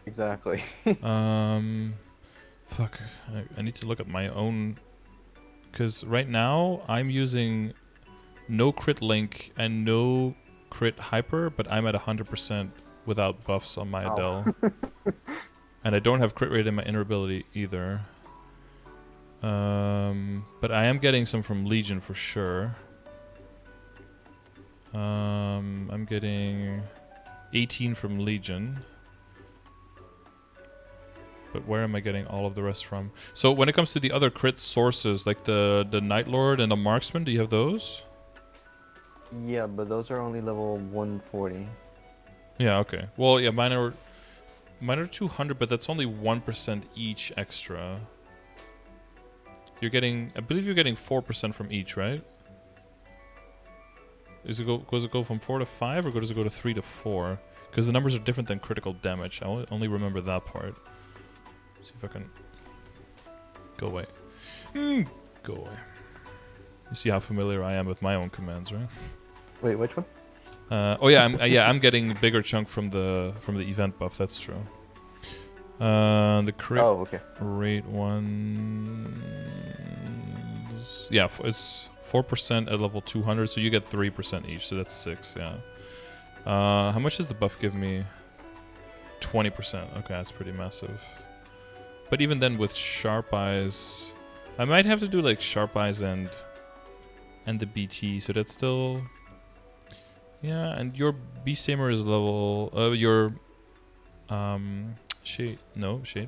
Exactly. Fuck. I need to look at my own, because right now I'm using no crit link and no crit hyper, but I'm at 100% without buffs on my Adele. And I don't have crit rate in my inner ability either. But I am getting some from Legion for sure. I'm getting 18 from Legion. But where am I getting all of the rest from? So when it comes to the other crit sources, like the Night Lord and the Marksman, do you have those? Yeah, but those are only level 140. Yeah, okay. Well, yeah, mine are 200, but that's only 1% each extra. You're getting, I believe you're getting 4% from each, right? Does it go from 4 to 5, or does it go to 3 to 4? Because the numbers are different than critical damage. I only remember that part. See if I can go away. Go away. You see how familiar I am with my own commands, right? Wait, which one? Oh yeah, I'm getting a bigger chunk from the event buff. That's true. The crit rate one, yeah, it's 4% at level 200, so you get 3% each, so that's 6. Yeah. How much does the buff give me? 20%. Okay, that's pretty massive. But even then, with Sharp Eyes, I might have to do like Sharp Eyes and the BT. So that's still, yeah. And your Beast Tamer is level. Your Shade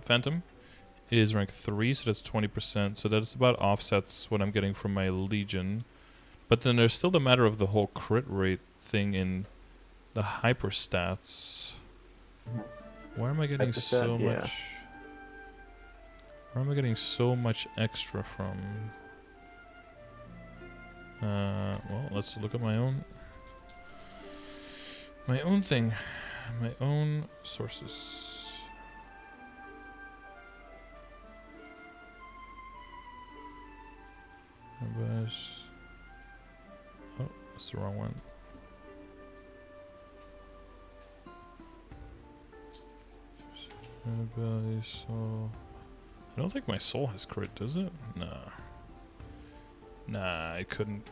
Phantom is rank 3, so that's 20%. So that's about offsets what I'm getting from my Legion. But then there's still the matter of the whole crit rate thing in the hyper stats. Where am I getting so much? Where am I getting so much extra from? Well, let's look at my own thing, my own sources. Oh, that's the wrong one. I don't think my soul has crit, does it? Nah, I couldn't.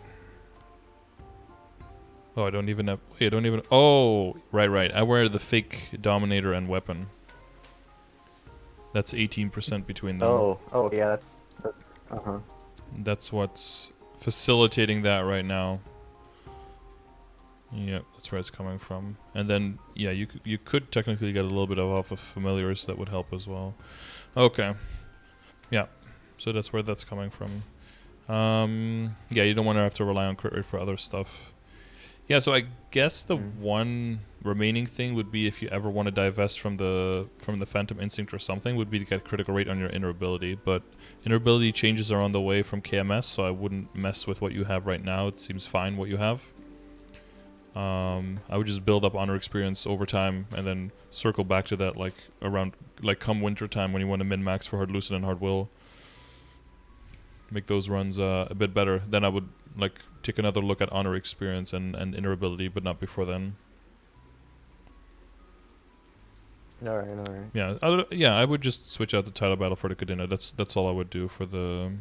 Oh, I don't even have. Wait, I don't even. Oh, right. I wear the fake Dominator and weapon. That's 18% between them. Oh, yeah, that's. That's what's facilitating that right now. Yep, that's where it's coming from. And then, yeah, you could technically get a little bit off of familiars that would help as well. Okay. Yeah, so that's where that's coming from. Yeah, you don't want to have to rely on crit rate for other stuff. Yeah, so I guess the one remaining thing would be if you ever want to divest from the Phantom Instinct or something, would be to get critical rate on your inner ability. But inner ability changes are on the way from KMS, so I wouldn't mess with what you have right now. It seems fine what you have. I would just build up honor experience over time and then circle back to that like come winter time when you want to min-max for Hard Lucid and Hard Will. Make those runs a bit better. Then I would like take another look at honor experience and inner ability, but not before then. Alright. Yeah, I would just switch out the title battle for the Cadena. That's all I would do for the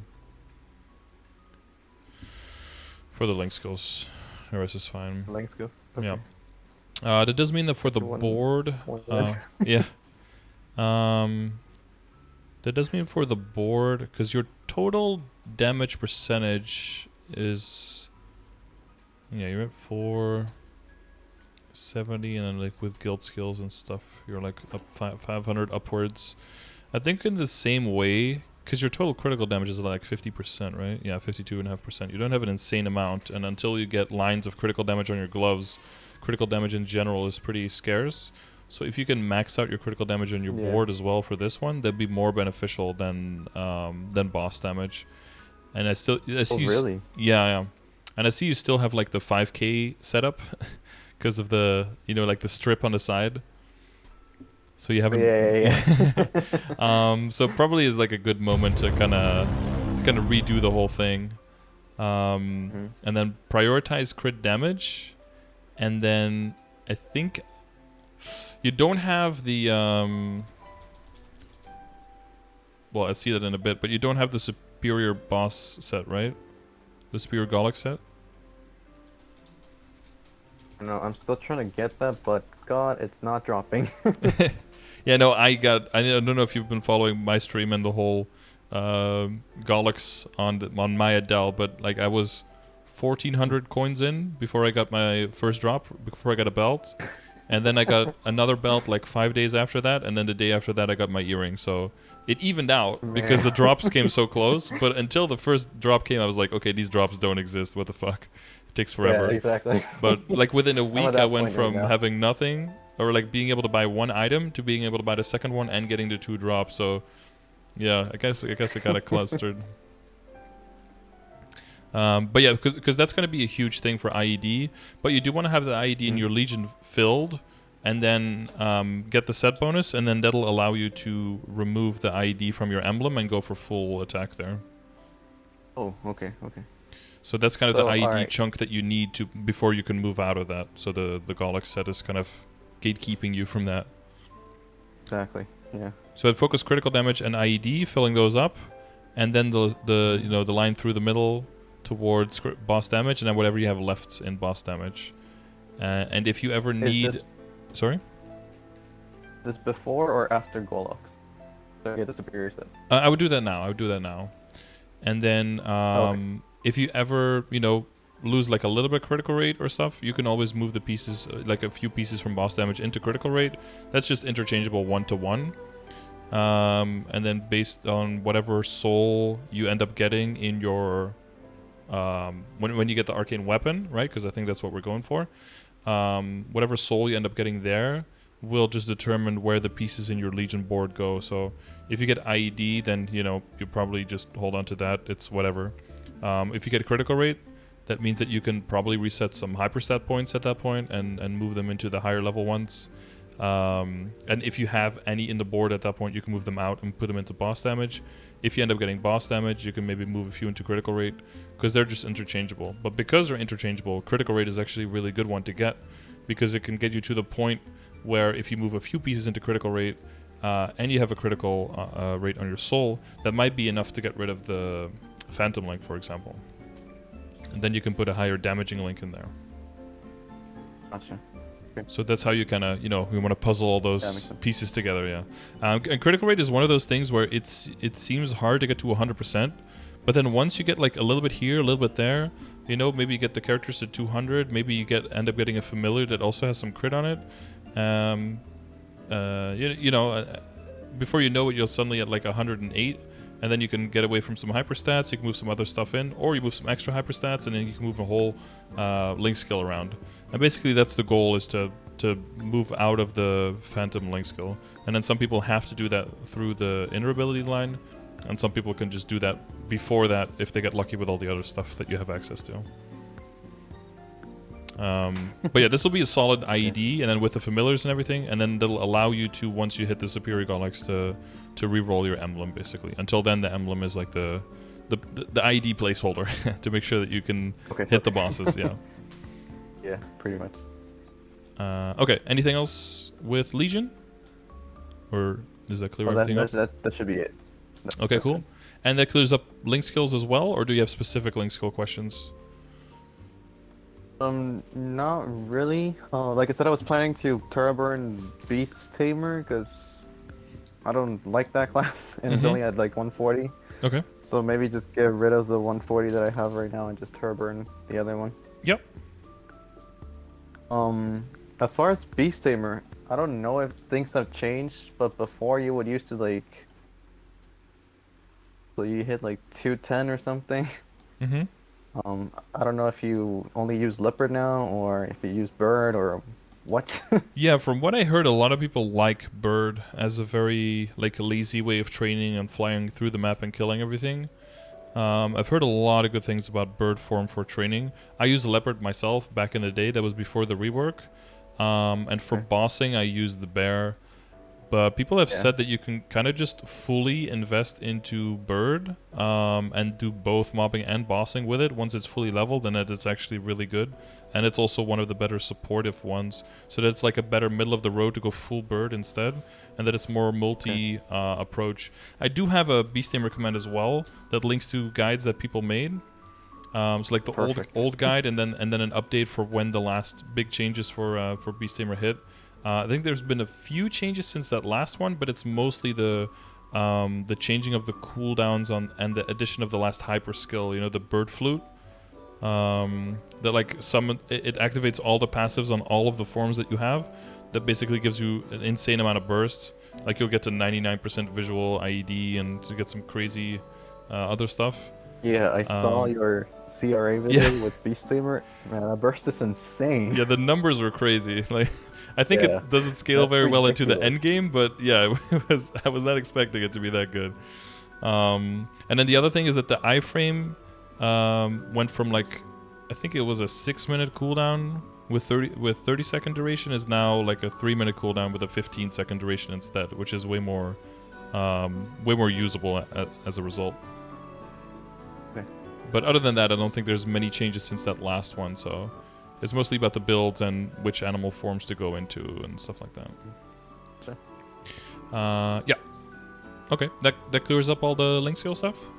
link skills. The rest is fine. Link skills? Okay. Yeah. That does mean that for the board... yeah. That does mean for the board, because your total damage percentage is... Yeah, you're at 470, and then like with guild skills and stuff, you're like up 500 upwards. I think in the same way, because your total critical damage is like 50%, right? Yeah, 52.5%. You don't have an insane amount, and until you get lines of critical damage on your gloves, critical damage in general is pretty scarce. So if you can max out your critical damage on your board as well for this one, that'd be more beneficial than boss damage. And I see really? Yeah. And I see you still have like the 5k setup because of the like the strip on the side. So you haven't. So probably is like a good moment to kind of redo the whole thing, and then prioritize crit damage, and then I think you don't have the well, I see that in a bit, but you don't have the superior boss set, right? The superior Golok set. No, I'm still trying to get that, but God, it's not dropping. Yeah, no, I don't know if you've been following my stream and the whole Goloks on my Adele, but like I was 1,400 coins in before I got my first drop, before I got a belt, and then I got another belt like 5 days after that, and then the day after that I got my earring. So it evened out because the drops came so close. But until the first drop came, I was like, okay, these drops don't exist. What the fuck? It takes forever. Yeah, exactly. But like within a week, I went from having nothing, or like being able to buy one item, to being able to buy the second one and getting the 2 drops. So yeah, I guess it got it clustered. But yeah, because that's going to be a huge thing for IED. But you do want to have the IED in your Legion filled, and then get the set bonus, and then that'll allow you to remove the IED from your emblem and go for full attack there. Oh, okay. So that's kind of the IED chunk that you need to before you can move out of that. So the Golok set is kind of gatekeeping you from that. Exactly. Yeah. So I'd focus critical damage and IED, filling those up, and then the line through the middle towards boss damage, and then whatever you have left in boss damage. And if you ever need... Sorry? This before or after Goloks? So get the superior set. I would do that now. And then Okay. if you ever, lose like a little bit critical rate or stuff, you can always move the pieces, like a few pieces from boss damage into critical rate. That's just interchangeable 1-to-1. And then based on whatever soul you end up getting in your when you get the arcane weapon, right? Because I think that's what we're going for. Whatever soul you end up getting there will just determine where the pieces in your Legion board go. So if you get IED, then you probably just hold on to that. It's whatever. If you get critical rate, that means that you can probably reset some hyperstat points at that point and move them into the higher level ones. And if you have any in the board at that point, you can move them out and put them into boss damage. If you end up getting boss damage, you can maybe move a few into critical rate because they're just interchangeable. But because they're interchangeable, critical rate is actually a really good one to get because it can get you to the point where if you move a few pieces into critical rate and you have a critical rate on your soul, that might be enough to get rid of the Phantom Link, for example. And then you can put a higher damaging link in there. Gotcha. So that's how you kind of, you want to puzzle all those pieces together, yeah. And critical rate is one of those things where it seems hard to get to 100%, but then once you get like a little bit here, a little bit there, maybe you get the characters to 200, maybe you end up getting a familiar that also has some crit on it. Before you know it, you'll suddenly at like 108, and then you can get away from some hyperstats, you can move some other stuff in, or you move some extra hyperstats, and then you can move a whole link skill around. And basically that's the goal, is to move out of the Phantom link skill. And then some people have to do that through the inner ability line, and some people can just do that before that if they get lucky with all the other stuff that you have access to. But yeah, this will be a solid IED, and then with the familiars and everything, and then they'll allow you to, once you hit the Superior Godlike's, to re-roll your emblem, basically. Until then, the emblem is like the IED placeholder to make sure that you can hit the bosses, yeah. Yeah, pretty much. Okay, anything else with Legion? Or does that clear everything up? That should be it. Okay, cool. And that clears up link skills as well, or do you have specific link skill questions? Not really. Like I said, I was planning to Turboburn Beast Tamer because I don't like that class, and it's only at like 140. Okay. So maybe just get rid of the 140 that I have right now and just Turboburn the other one. Yep. As far as Beast Tamer, I don't know if things have changed, but before you would used to like, so you hit like 210 or something. Mm-hmm. I don't know if you only use Leopard now, or if you use Bird, or what. Yeah, from what I heard, a lot of people like Bird as a very like a lazy way of training and flying through the map and killing everything. I've heard a lot of good things about Bird form for training. I used Leopard myself back in the day. That was before the rework. And for bossing, I used the Bear. But people have said that you can kind of just fully invest into Bird and do both mobbing and bossing with it once it's fully leveled, and that it's actually really good. And it's also one of the better supportive ones, so that it's like a better middle of the road to go full Bird instead, and that it's more multi approach. I do have a Beast Tamer command as well that links to guides that people made. So like the old guide, and then an update for when the last big changes for Beast Tamer hit. I think there's been a few changes since that last one, but it's mostly the changing of the cooldowns and the addition of the last hyper skill. The Bird Flute. That like it activates all the passives on all of the forms that you have. That basically gives you an insane amount of burst. Like you'll get to 99% visual IED and to get some crazy other stuff. Yeah, I saw your CRA video with Beast Tamer. Man, that burst is insane. Yeah, the numbers were crazy. Like, I think it doesn't scale very well into the end game, but yeah, I was not expecting it to be that good. And then the other thing is that the iframe went from like, I think it was a 6-minute cooldown with 30-second duration is now like a 3-minute cooldown with a 15-second duration instead, which is way more usable as a result. But other than that, I don't think there's many changes since that last one, so it's mostly about the builds and which animal forms to go into and stuff like that. Sure. Yeah. Okay, that clears up all the link skill stuff?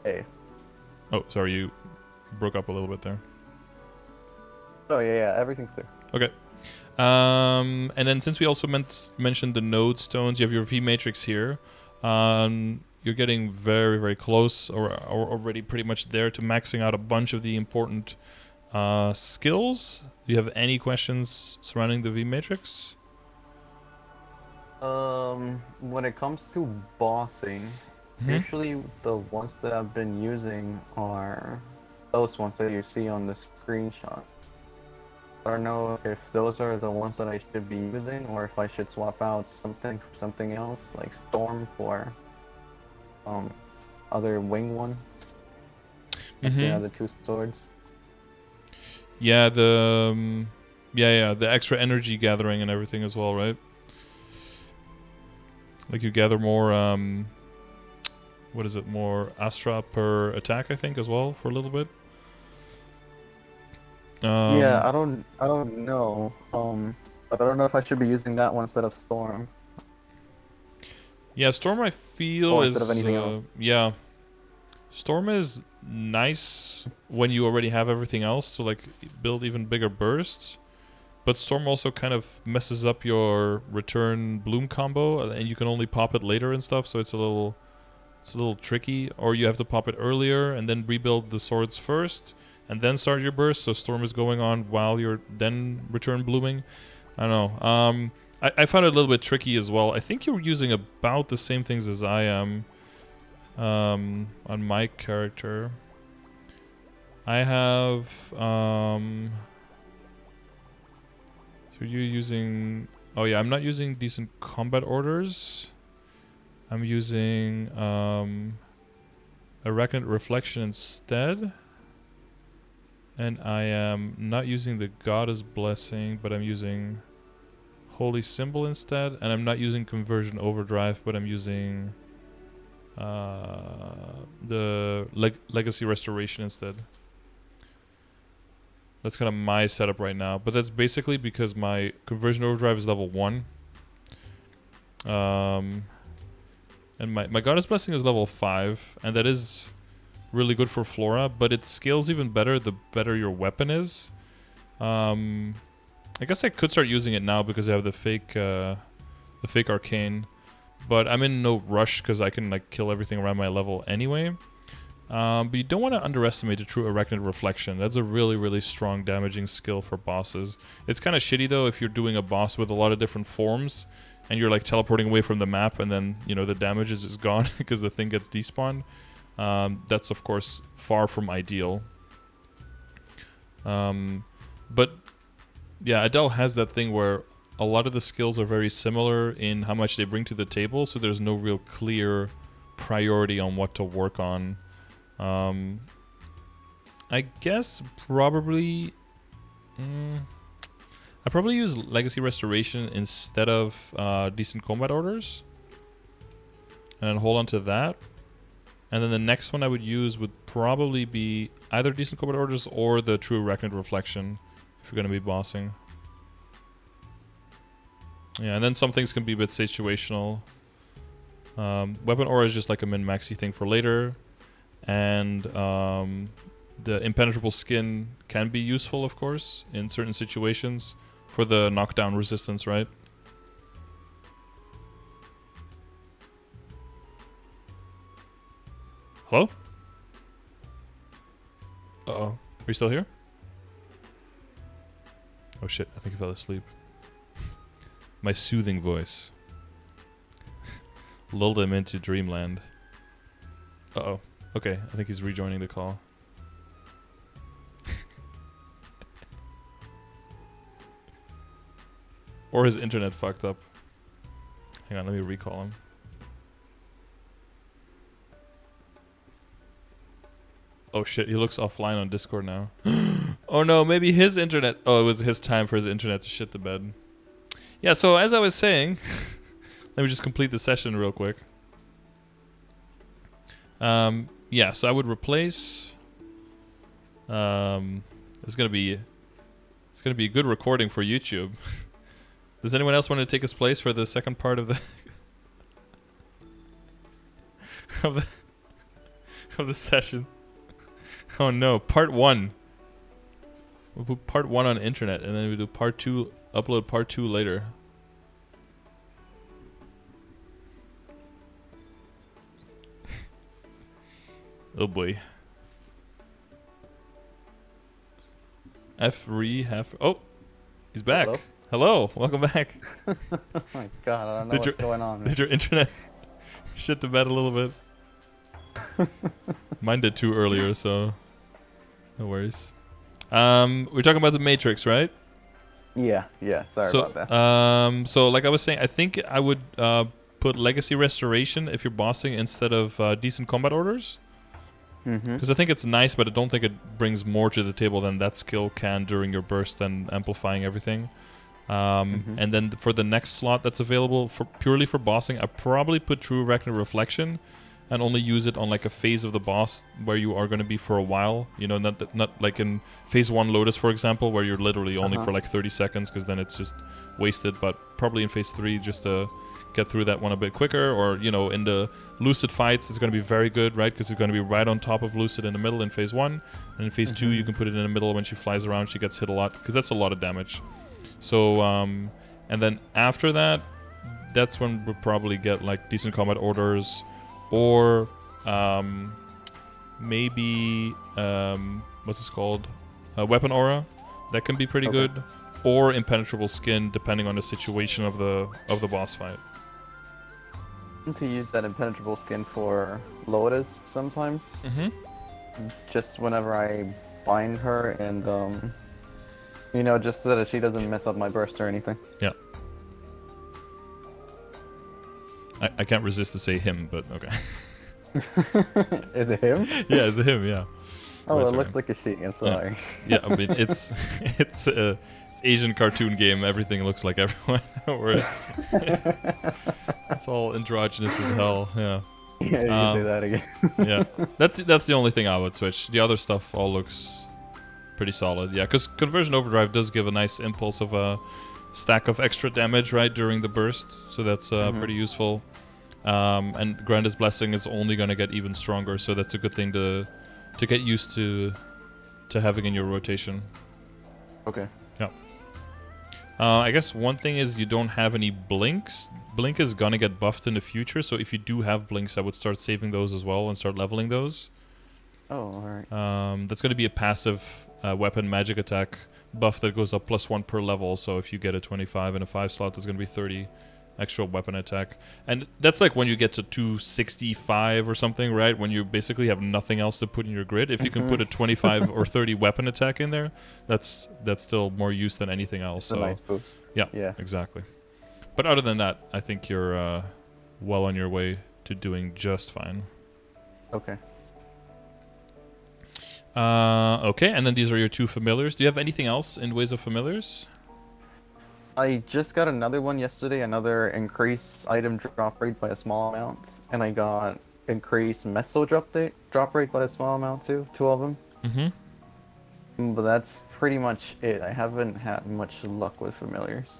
Hey. Oh, sorry, you broke up a little bit there. Oh, yeah, everything's clear. Okay. And then since we also mentioned the node stones, you have your V matrix here. You're getting very, very close, or already pretty much there to maxing out a bunch of the important skills. Do you have any questions surrounding the V matrix? When it comes to bossing, usually the ones that I've been using are those ones that you see on the screenshot. I don't know if those are the ones that I should be using, or if I should swap out something for something else, like Storm for other wing one. The two swords. Yeah, the the extra energy gathering and everything as well, right? Like you gather more what is it, more Astra per attack, I think, as well, for a little bit. Yeah, I don't know. But I don't know if I should be using that one instead of Storm. Yeah, Storm I feel is instead of anything else. Yeah. Storm is nice when you already have everything else to like build even bigger bursts. But Storm also kind of messes up your return bloom combo, and you can only pop it later and stuff, so it's a little tricky. Or you have to pop it earlier and then rebuild the swords first and then start your burst, so Storm is going on while you're then return blooming. I don't know. I found it a little bit tricky as well. I think you're using about the same things as I am on my character. I have so you're using... Oh yeah, I'm not using decent combat orders. I'm using Arachnid Reflection instead. And I am not using the Goddess Blessing, but I'm using Holy Symbol instead. And I'm not using Conversion Overdrive, but I'm using the Legacy Restoration instead. That's kind of my setup right now. But that's basically because my Conversion Overdrive is level 1. And my Goddess Blessing is level 5. And that is really good for Flora, but it scales even better the better your weapon is. I guess I could start using it now because I have the fake arcane, but I'm in no rush because I can like kill everything around my level anyway. But you don't want to underestimate the true Arachnid Reflection. That's a really, really strong damaging skill for bosses. It's kind of shitty though if you're doing a boss with a lot of different forms and you're like teleporting away from the map and then, you know, the damage is just gone because the thing gets despawned. That's of course far from ideal. But yeah, Adele has that thing where a lot of the skills are very similar in how much they bring to the table, so there's no real clear priority on what to work on. I guess probably I probably use Legacy Restoration instead of Decent Combat Orders and hold on to that. And then the next one I would use would probably be either Decent Combat Orders or the True Arachnid Reflection if you're going to be bossing. Yeah, and then some things can be a bit situational. Weapon Aura is just like a min-maxy thing for later. And the Impenetrable Skin can be useful, of course, in certain situations for the knockdown resistance, right? Hello? Uh-oh. Are you still here? Oh shit, I think I fell asleep. My soothing voice lulled him into dreamland. Uh-oh. Okay, I think he's rejoining the call. Or his internet fucked up. Hang on, let me recall him. Oh shit, he looks offline on Discord now. Oh no, maybe his internet... Oh, it was his time for his internet to shit the bed. Yeah, so as I was saying... let me just complete the session real quick. Yeah, so I would replace... it's gonna be a good recording for YouTube. Does anyone else want to take his place for the second part of the... of the session? Oh no, part 1. We'll put part 1 on internet, and then we do part 2. Upload part 2 later. Oh boy. Oh, he's back. Hello. Welcome back. Oh my god, I don't know what's going on. Did your internet shit the bed a little bit? Mine did too earlier, so no worries. We're talking about the Matrix, right? Yeah. Sorry about that. So like I was saying, I think I would put Legacy Restoration if you're bossing instead of Decent Combat Orders. Because I think it's nice, but I don't think it brings more to the table than that skill can during your burst and amplifying everything. And then for the next slot that's available purely for bossing, I probably put True Reckner Reflection and only use it on like a phase of the boss where you are going to be for a while. You know, not like in phase 1 Lotus, for example, where you're literally only for like 30 seconds because then it's just wasted. But probably in phase 3 just to get through that one a bit quicker. Or, you know, in the Lucid fights, it's going to be very good, right? Because it's going to be right on top of Lucid in the middle in phase 1. And in phase 2, you can put it in the middle when she flies around. She gets hit a lot because that's a lot of damage. So, and then after that, that's when we'll probably get like Decent Combat Orders. Or maybe what's this called? Weapon Aura. That can be pretty good. Or Impenetrable Skin, depending on the situation of the boss fight. To use that Impenetrable Skin for Lotus sometimes. Just whenever I bind her and you know, just so that she doesn't mess up my burst or anything. Yeah. I can't resist to say him, but okay. Is it him? Yeah, it's a him, yeah. Oh, it looks like a she, I'm sorry. Yeah, I mean, it's Asian cartoon game, everything looks like everyone. It's all androgynous as hell, yeah. Yeah, you can say that again. Yeah, that's the only thing I would switch. The other stuff all looks pretty solid, yeah, because Conversion Overdrive does give a nice impulse of a stack of extra damage, right, during the burst, so that's pretty useful. And Granda's Blessing is only going to get even stronger, so that's a good thing to get used to having in your rotation. Okay. Yeah. I guess one thing is you don't have any blinks. Blink is going to get buffed in the future, so if you do have blinks, I would start saving those as well and start leveling those. Oh, alright. That's going to be a passive weapon magic attack buff that goes up +1 per level, so if you get a 25 in a 5 slot, there's going to be 30 extra weapon attack. And that's like when you get to 265 or something, right? When you basically have nothing else to put in your grid. If you can put a 25 or 30 weapon attack in there, that's still more use than anything else. It's a nice boost. Yeah, exactly. But other than that, I think you're well on your way to doing just fine. Okay. Okay, and then these are your 2 familiars. Do you have anything else in ways of familiars? I just got another one yesterday, another increased item drop rate by a small amount, and I got increased meso drop rate by a small amount too, 2 of them. But that's pretty much it. I haven't had much luck with familiars.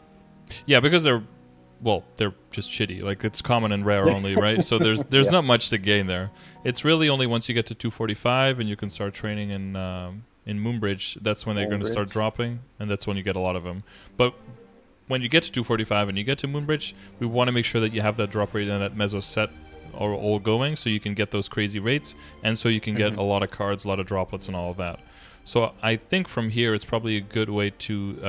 Yeah, because they're just shitty. Like, it's common and rare only, right? So there's not much to gain there. It's really only once you get to 245 and you can start training in Moonbridge, that's when they're going to start dropping, and that's when you get a lot of them. But when you get to 245 and you get to Moonbridge, we want to make sure that you have that drop rate and that meso set are all going, so you can get those crazy rates, and so you can get a lot of cards, a lot of droplets, and all of that. So I think from here, it's probably a good way to...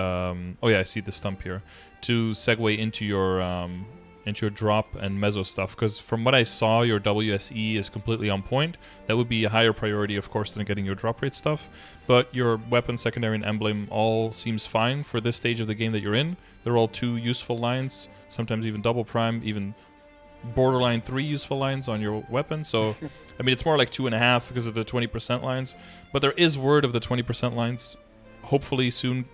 oh yeah, I see the stump here. To segue into your drop and meso stuff, because from what I saw, your WSE is completely on point. That would be a higher priority, of course, than getting your drop rate stuff. But your weapon, secondary, and emblem all seems fine for this stage of the game that you're in. They're all 2 useful lines, sometimes even double prime, even borderline 3 useful lines on your weapon. So, I mean, it's more like 2.5 because of the 20% lines. But there is word of the 20% lines, hopefully soon,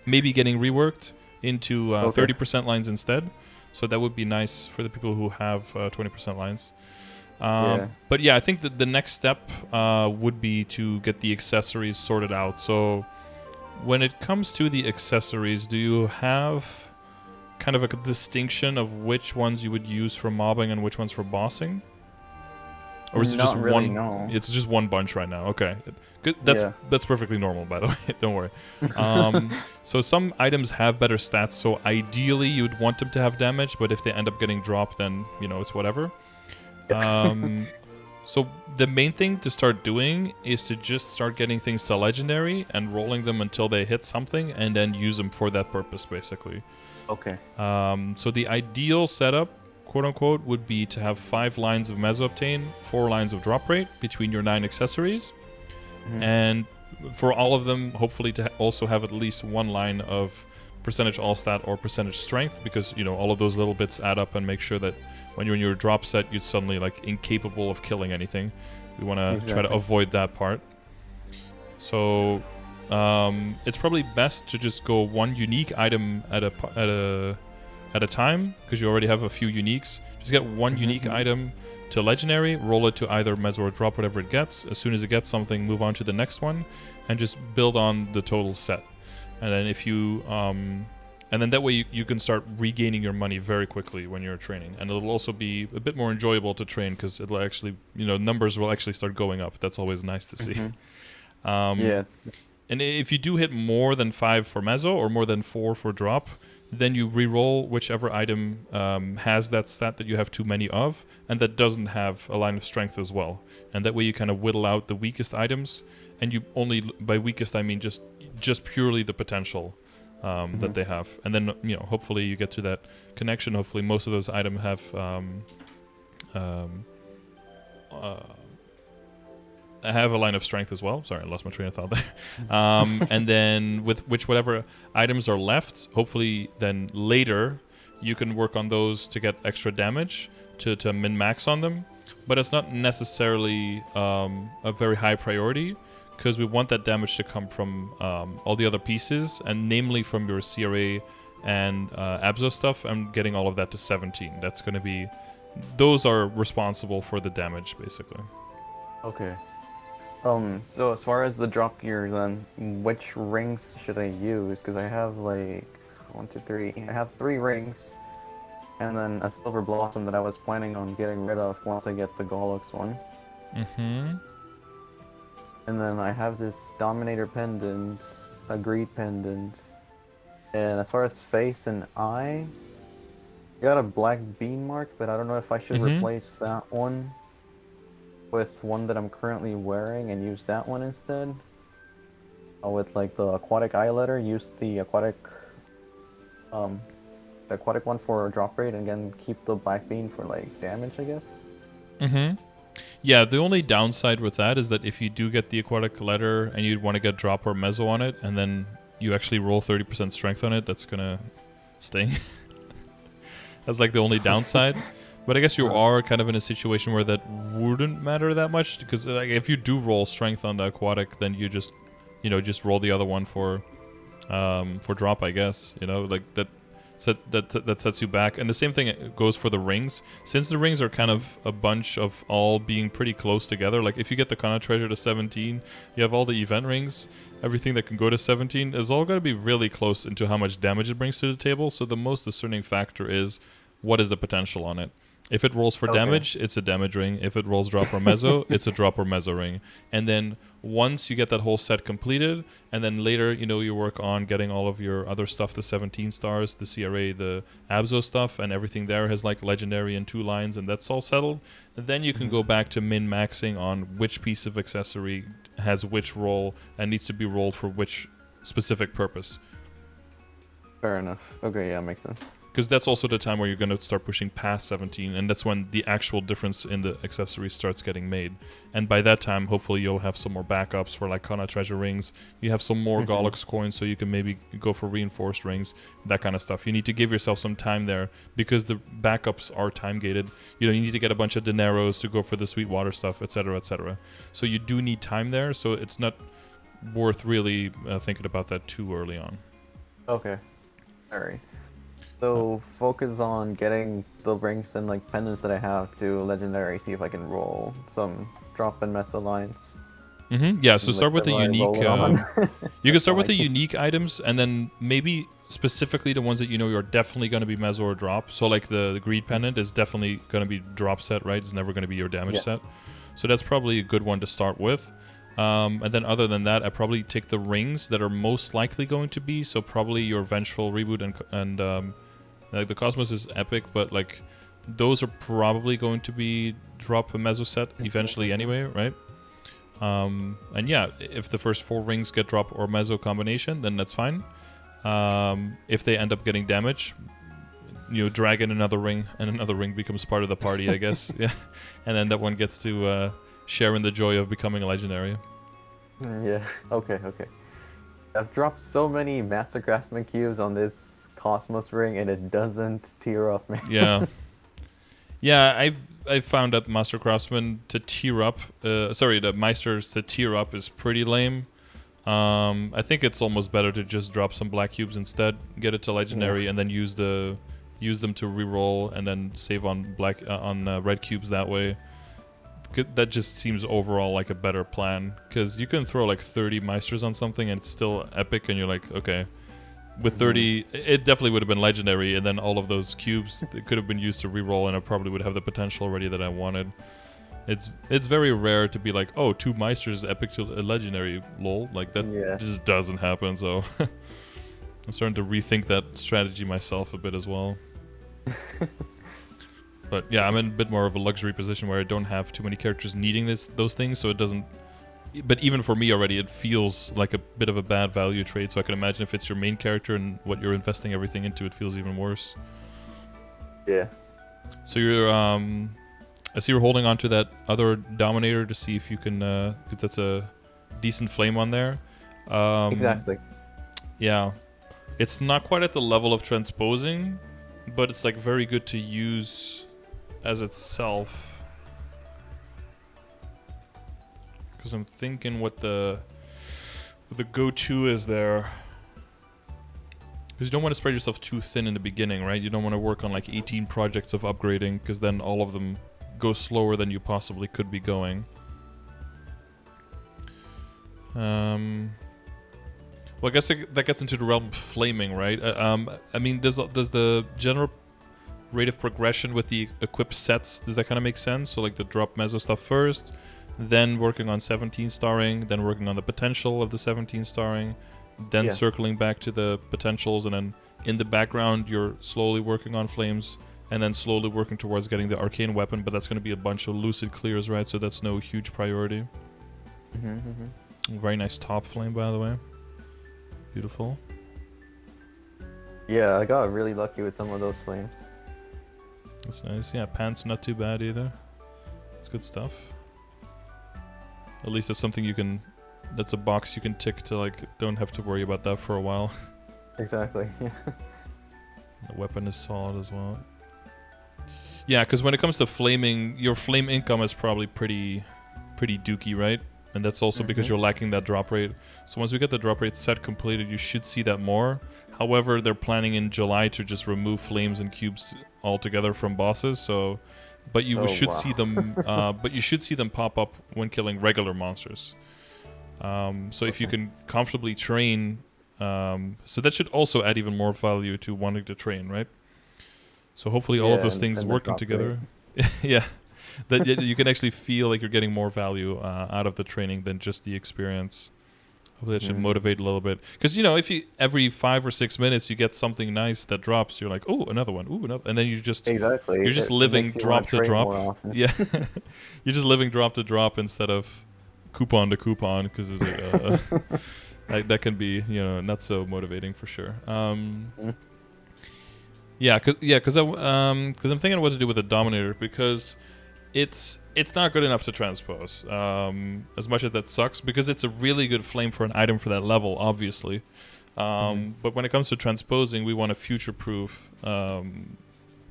maybe getting reworked into 30% lines instead. So that would be nice for the people who have 20% lines. But yeah, I think that the next step would be to get the accessories sorted out. So when it comes to the accessories, do you have kind of a distinction of which ones you would use for mobbing and which ones for bossing? or is it Not just really, one? no. It's just one bunch right now. Okay, good. Yeah. That's perfectly normal, by the way. Don't worry. So some items have better stats. So ideally, you'd want them to have damage, but if they end up getting dropped, then it's whatever. So the main thing to start doing is to just start getting things to legendary and rolling them until they hit something, and then use them for that purpose, basically. Okay. So the ideal setup, quote unquote, would be to have 5 lines of meso obtain, 4 lines of drop rate between your 9 accessories, and for all of them, hopefully to also have at least 1 line of percentage all stat or percentage strength, because all of those little bits add up and make sure that when you're in your drop set, you're suddenly like incapable of killing anything. We want to try to avoid that part. So it's probably best to just go 1 unique item at a time, because you already have a few uniques. Just get 1 unique item to legendary, roll it to either meso or drop, whatever it gets. As soon as it gets something, move on to the next one, and just build on the total set. And then if you and then that way you can start regaining your money very quickly when you're training, and it'll also be a bit more enjoyable to train, because it'll actually numbers will actually start going up. That's always nice to see. Yeah. And if you do hit more than 5 for meso or more than 4 for drop, then you re-roll whichever item has that stat that you have too many of, and that doesn't have a line of strength as well. And that way you kind of whittle out the weakest items, and you only, by weakest I mean just purely the potential that they have. And then hopefully you get to that connection. Hopefully most of those items have a line of strength as well. Sorry, I lost my train of thought there. And then with whatever items are left, hopefully then later you can work on those to get extra damage to min-max on them. But it's not necessarily a very high priority, because we want that damage to come from all the other pieces, and namely from your CRA and Abzo stuff, and getting all of that to 17. That's going to be... Those are responsible for the damage, basically. Okay. So as far as the drop gear, then, which rings should I use? Because I have like 1, 2, 3. I have 3 rings, and then a silver blossom that I was planning on getting rid of once I get the Gollux one. And then I have this Dominator pendant, a Greed pendant, and as far as face and eye, I got a black bean mark, but I don't know if I should replace that one with one that I'm currently wearing and use that one instead. With like the aquatic eye letter, use the aquatic one for drop rate, and again keep the black bean for like damage, I guess. Yeah, the only downside with that is that if you do get the aquatic letter and you'd want to get drop or meso on it, and then you actually roll 30% strength on it, that's gonna sting. That's like the only downside. But I guess you are kind of in a situation where that wouldn't matter that much, because like, if you do roll strength on the aquatic, then you just roll the other one for drop, I guess. Like that sets you back. And the same thing goes for the rings. Since the rings are kind of a bunch of all being pretty close together, like if you get the Kana treasure to 17, you have all the event rings, everything that can go to 17 is all going to be really close into how much damage it brings to the table. So the most discerning factor is what is the potential on it. If it rolls for damage, it's a damage ring. If it rolls drop or meso, it's a drop or meso ring. And then once you get that whole set completed, and then later, you work on getting all of your other stuff, the 17 stars, the CRA, the Abzo stuff, and everything there has like legendary and 2 lines, and that's all settled. And then you can go back to min-maxing on which piece of accessory has which roll and needs to be rolled for which specific purpose. Fair enough. Okay, yeah, makes sense. Because that's also the time where you're going to start pushing past 17, and that's when the actual difference in the accessories starts getting made. And by that time, hopefully you'll have some more backups for like Kana treasure rings. You have some more Gollux coins, so you can maybe go for reinforced rings, that kind of stuff. You need to give yourself some time there, because the backups are time gated. You need to get a bunch of dineros to go for the Sweetwater stuff, etc., etc. So you do need time there, so it's not worth really thinking about that too early on. Okay. Alright. So focus on getting the rings and like pendants that I have to legendary. See if I can roll some drop and meso lines. Yeah. So start with the unique. You can start with the unique items, and then maybe specifically the ones that you know you're definitely going to be meso or drop. So like the greed pendant is definitely going to be drop set, right? It's never going to be your damage set. So that's probably a good one to start with. And then other than that, I probably take the rings that are most likely going to be. So probably your Vengeful Reboot and like the Cosmos is epic, but like those are probably going to be drop a meso set eventually anyway, right? And yeah, if the first 4 rings get drop or meso combination, then that's fine. If they end up getting damage, you know, drag in another ring, and another ring becomes part of the party, I guess. Yeah, and then that one gets to share in the joy of becoming a legendary. Yeah. Okay. I've dropped so many Master Craftsman cubes on this Cosmos ring, and it doesn't tear up, man. Yeah. Yeah, I've found that Master Craftsman to tear up, the Meisters to tear up is pretty lame. I think it's almost better to just drop some black cubes instead, get it to legendary, and then use them to reroll and then save on red cubes that way. That just seems overall like a better plan, because you can throw like 30 Meisters on something and it's still epic, and you're like, okay. With 30, it definitely would have been legendary, and then all of those cubes could have been used to reroll, and I probably would have the potential already that I wanted. It's very rare to be like, oh, 2 Meisters epic to a legendary, lol. Like, that just doesn't happen, so I'm starting to rethink that strategy myself a bit as well. But yeah, I'm in a bit more of a luxury position where I don't have too many characters needing those things, so it doesn't... But even for me already, it feels like a bit of a bad value trade, so I can imagine if it's your main character and what you're investing everything into, it feels even worse. Yeah. So you're, I see you're holding on to that other Dominator to see if you can, because that's a decent flame on there. Exactly. Yeah. It's not quite at the level of transposing, but it's like very good to use as itself. Because I'm thinking what the go-to is there. Because you don't want to spread yourself too thin in the beginning, right? You don't want to work on like 18 projects of upgrading, because then all of them go slower than you possibly could be going. Well, I guess that gets into the realm of flaming, right? I mean, does the general rate of progression with the equipped sets, does that kind of make sense? So like the drop meso stuff first, then working on 17 starring, then working on the potential of the 17 starring, then circling back to the potentials, and then in the background you're slowly working on flames, and then slowly working towards getting the arcane weapon, but that's going to be a bunch of lucid clears, right? So that's no huge priority. Very nice top flame, by the way. Beautiful. Yeah, I got really lucky with some of those flames. That's nice. Yeah, pants not too bad either. It's good stuff. At least it's something you can... That's a box you can tick to, like, don't have to worry about that for a while. Exactly, yeah. The weapon is solid as well. Yeah, because when it comes to flaming, your flame income is probably pretty dookie, right? And that's also because you're lacking that drop rate. So once we get the drop rate set completed, you should see that more. However, they're planning in July to just remove flames and cubes altogether from bosses. So, but you should see them. But you should see them pop up when killing regular monsters. So if you can comfortably train, so that should also add even more value to wanting to train, right? So hopefully all of those things working together. Yeah. That you can actually feel like you're getting more value out of the training than just the experience. Hopefully that should motivate a little bit. Because, you know, if you every 5 or 6 minutes you get something nice that drops, you're like, oh, another one, ooh, another, and then you just you're just living drop to drop. Yeah, you're just living drop to drop instead of coupon to coupon, because that can be, you know, not so motivating for sure. Yeah, because I'm thinking what to do with the Dominator, because it's not good enough to transpose, as much as that sucks, because it's a really good flame for an item for that level, obviously. But when it comes to transposing, we want to future-proof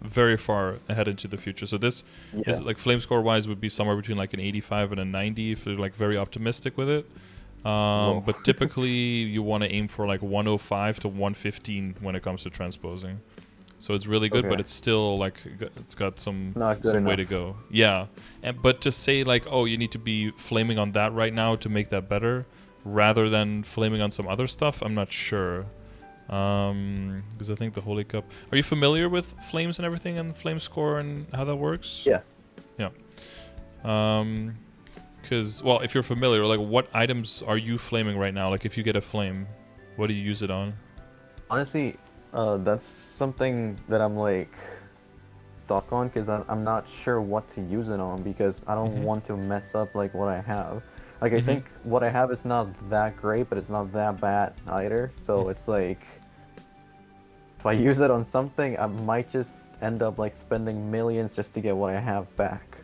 very far ahead into the future. So this is like flame score wise would be somewhere between like an 85 and a 90 if you're like very optimistic with it. But typically you want to aim for like 105 to 115 when it comes to transposing. So it's really good, but it's still like it's got some way to go. Yeah, but to say like, oh, you need to be flaming on that right now to make that better, rather than flaming on some other stuff, I'm not sure. Because I think the Holy Cup. Are you familiar with flames and everything and flame score and how that works? Yeah. Yeah. Because, well, if you're familiar, like, what items are you flaming right now? Like, if you get a flame, what do you use it on? Honestly, that's something that I'm like stuck on because I'm not sure what to use it on because I don't want to mess up like what I have. Like I think what I have is not that great, but it's not that bad either. So it's like if I use it on something, I might just end up like spending millions just to get what I have back.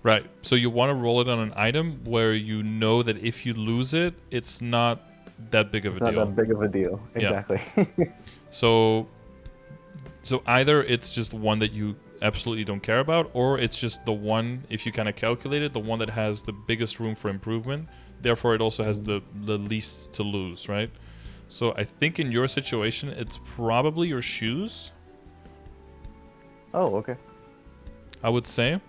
Right. So you want to roll it on an item where you know that if you lose it, it's not that big of a deal. It's not that big of a deal. Exactly. Yeah. So either it's just one that you absolutely don't care about, or it's just the one, if you kind of calculate it, the one that has the biggest room for improvement. Therefore, it also has the least to lose, right? So I think in your situation, it's probably your shoes. Oh, okay. I would say.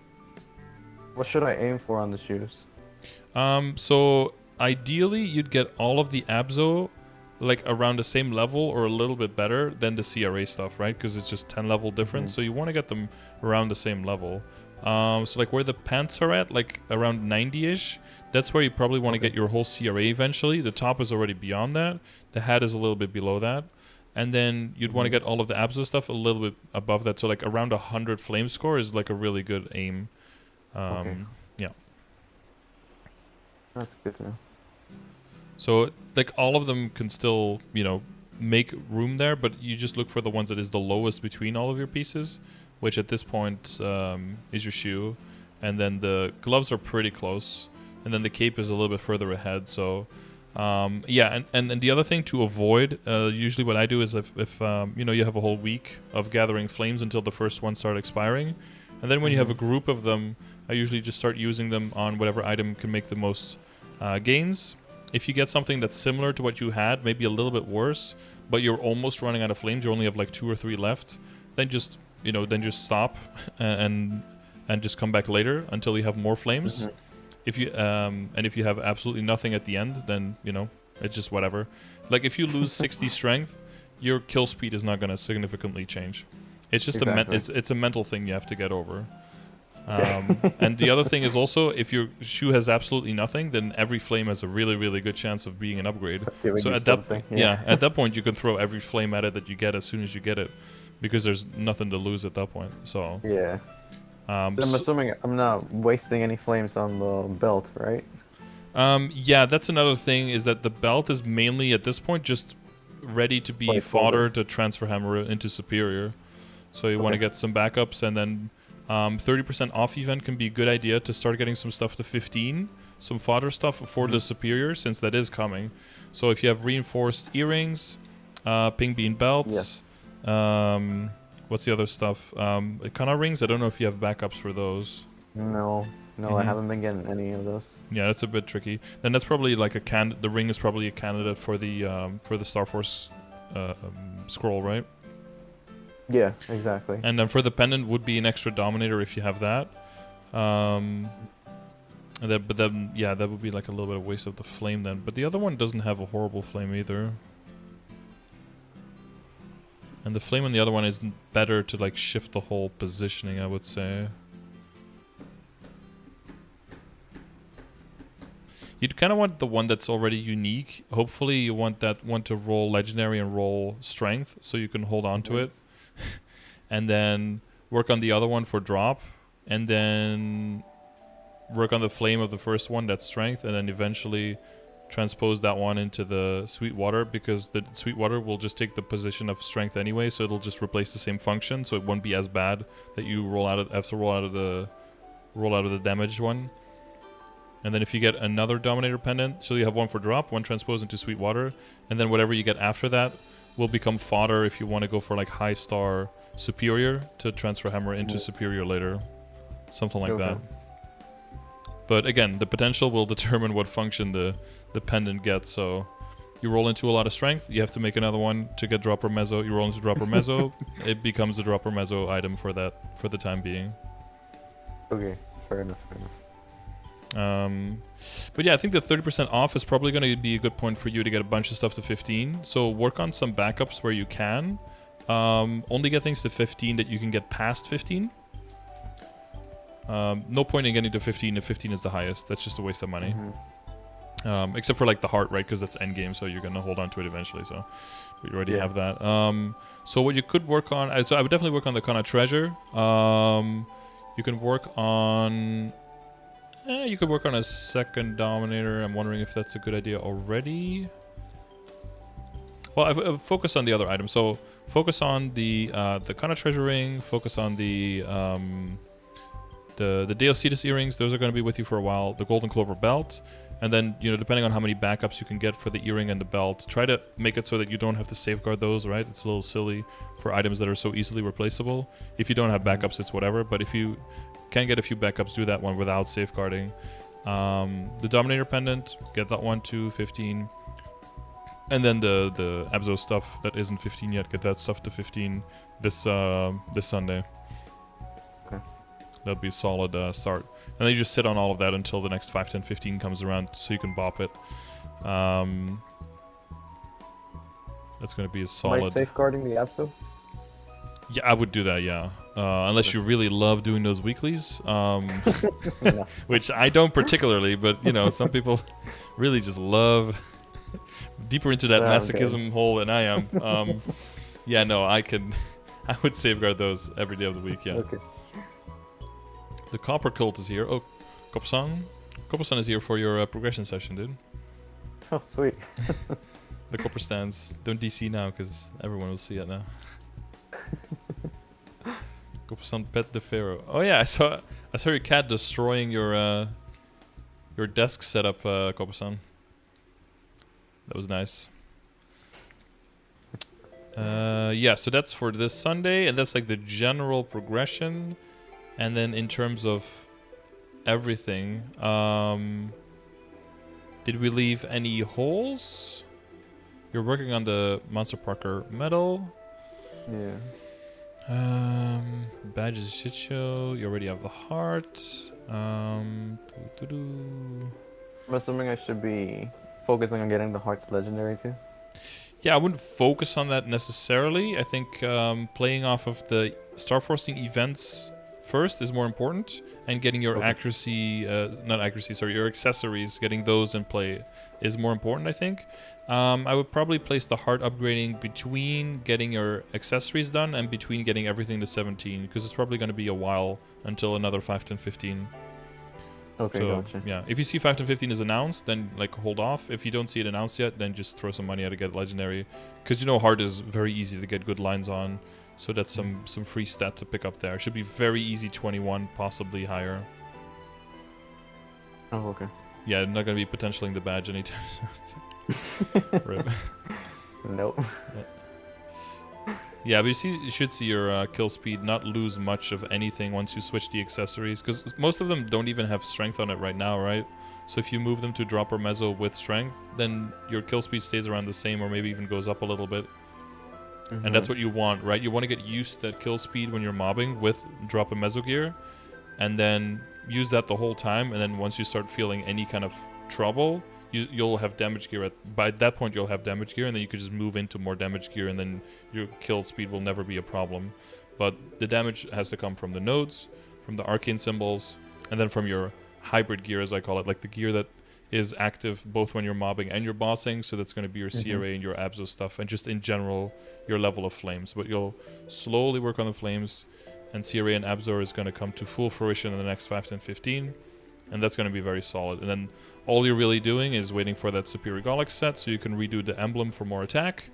What should I aim for on the shoes? So ideally, you'd get all of the Abzo like around the same level or a little bit better than the CRA stuff, right? Because it's just 10 level difference. So you want to get them around the same level. So like where the pants are at, like around 90-ish, that's where you probably want to get your whole CRA eventually. The top is already beyond that. The hat is a little bit below that. And then you'd want to get all of the Abzo stuff a little bit above that. So like around 100 flame score is like a really good aim. Yeah. That's good to know. So like all of them can still, you know, make room there, but you just look for the ones that is the lowest between all of your pieces, which at this point is your shoe. And then the gloves are pretty close. And then the cape is a little bit further ahead. So yeah, and the other thing to avoid, usually what I do is if you know, you have a whole week of gathering flames until the first ones start expiring. And then when you have a group of them, I usually just start using them on whatever item can make the most gains. If you get something that's similar to what you had, maybe a little bit worse, but you're almost running out of flames, you only have like 2 or 3 left, then just, you know, then just stop and just come back later until you have more flames. If you and if you have absolutely nothing at the end, then, you know, it's just whatever. Like if you lose 60 strength, your kill speed is not going to significantly change. It's just it's a mental thing you have to get over. And the other thing is also, if your shoe has absolutely nothing, then every flame has a really, really good chance of being an upgrade. So at that, at that point, you can throw every flame at it that you get as soon as you get it, because there's nothing to lose at that point. So yeah. I'm assuming I'm not wasting any flames on the belt, right? Yeah, that's another thing, is that the belt is mainly at this point just ready to be fodder to transfer hammer into superior. So you want to get some backups, and then 30% off event can be a good idea to start getting some stuff to 15, some fodder stuff for the superior, since that is coming. So if you have reinforced earrings, ping bean belts, what's the other stuff? Kana rings, I don't know if you have backups for those. No, I haven't been getting any of those. Yeah, that's a bit tricky. Then that's probably like the ring is probably a candidate for the Star Force scroll, right? Yeah, exactly. And then for the pendant would be an extra dominator if you have that. But then, yeah, that would be like a little bit of waste of the flame then. But the other one doesn't have a horrible flame either. And the flame on the other one is better to like shift the whole positioning, I would say. You'd kind of want the one that's already unique. Hopefully you want that one to roll legendary and roll strength, so you can hold on to it. And then work on the other one for drop, and then work on the flame of the first one, that's strength, and then eventually transpose that one into the sweet water, because the sweet water will just take the position of strength anyway, so it'll just replace the same function, so it won't be as bad that you have to roll out of the damaged one. And then if you get another dominator pendant, so you have one for drop, one transpose into sweet water, and then whatever you get after that will become fodder if you want to go for like high star superior to transfer hammer into superior later, something like that. But again, the potential will determine what function the pendant gets. So you roll into a lot of strength, you have to make another one to get dropper mezzo. You roll into dropper mezzo, it becomes a dropper mezzo item for the time being. Okay, fair enough. But yeah, I think the 30% off is probably going to be a good point for you to get a bunch of stuff to 15. So work on some backups where you can. Only get things to 15 that you can get past 15. No point in getting to 15 if 15 is the highest. That's just a waste of money. Except for like the heart, right? Because that's endgame, so you're going to hold on to it eventually. So we already have that. So what you could work on... So I would definitely work on the Kana Treasure. You can work on... you could work on a second Dominator. I'm wondering if that's a good idea already. Well, I've focus on the other items. So focus on the Kana Treasure Ring. Focus on the Deocetus earrings. Those are going to be with you for a while. The Golden Clover belt. And then, you know, depending on how many backups you can get for the earring and the belt, try to make it so that you don't have to safeguard those, right? It's a little silly for items that are so easily replaceable. If you don't have backups, it's whatever. But if you can get a few backups, do that one without safeguarding. The Dominator Pendant, get that one to 15. And then the Abzo stuff that isn't 15 yet, get that stuff to 15 this Sunday. Okay. That'll be a solid start. And then you just sit on all of that until the next 5, 10, 15 comes around so you can bop it. That's going to be a solid... Am I safeguarding the Abso? Yeah, I would do that, yeah. Unless you really love doing those weeklies. Which I don't particularly, but, you know, some people really just love... deeper into that masochism hole than I am. Yeah, no, I would safeguard those every day of the week, yeah. Okay. The Copper Cult is here. Oh, Kopo-san. Kopo-san is here for your progression session, dude. Oh, sweet. The Copper stands. Don't DC now, because everyone will see it now. Kopo-san pet the Pharaoh. Oh yeah, I saw your cat destroying your desk setup, Kopo-san. That was nice. Yeah, so that's for this Sunday, and that's like the general progression. And then in terms of everything, did we leave any holes? You're working on the Monster Parker medal. Yeah. Badges shit show. You already have the heart. I'm assuming I should be focusing on getting the hearts legendary too. Yeah, I wouldn't focus on that necessarily. I think playing off of the Star Forcing events first is more important, and getting your your accessories, getting those in play is more important, I think. I would probably place the heart upgrading between getting your accessories done and between getting everything to 17, because it's probably going to be a while until another 5, 10, 15. Okay, So, gotcha. yeah, if you see 5 to 15 is announced, then like hold off. If you don't see it announced yet, then just throw some money at to get legendary, because you know heart is very easy to get good lines on. So that's some free stat to pick up there. Should be very easy 21, possibly higher. Oh, okay. Yeah, I'm not gonna be potentialing the badge anytime soon. Rip. Nope. Yeah, but you should see your kill speed not lose much of anything once you switch the accessories, because most of them don't even have strength on it right now, right? So if you move them to drop or mezzo with strength, then your kill speed stays around the same or maybe even goes up a little bit. And that's what you want, right? You want to get used to that kill speed when you're mobbing with drop and mezzo gear, and then use that the whole time, and then once you start feeling any kind of trouble, you'll have damage gear. By that point, you'll have damage gear, and then you can just move into more damage gear, and then your kill speed will never be a problem. But the damage has to come from the nodes, from the arcane symbols, and then from your hybrid gear, as I call it, like the gear that is active both when you're mobbing and you're bossing. So that's going to be your CRA and your Abzo stuff, and just in general your level of flames. But you'll slowly work on the flames, and CRA and Abzo is going to come to full fruition in the next 5, 10, 15, and that's going to be very solid. And then all you're really doing is waiting for that Superior Golic set so you can redo the emblem for more attack,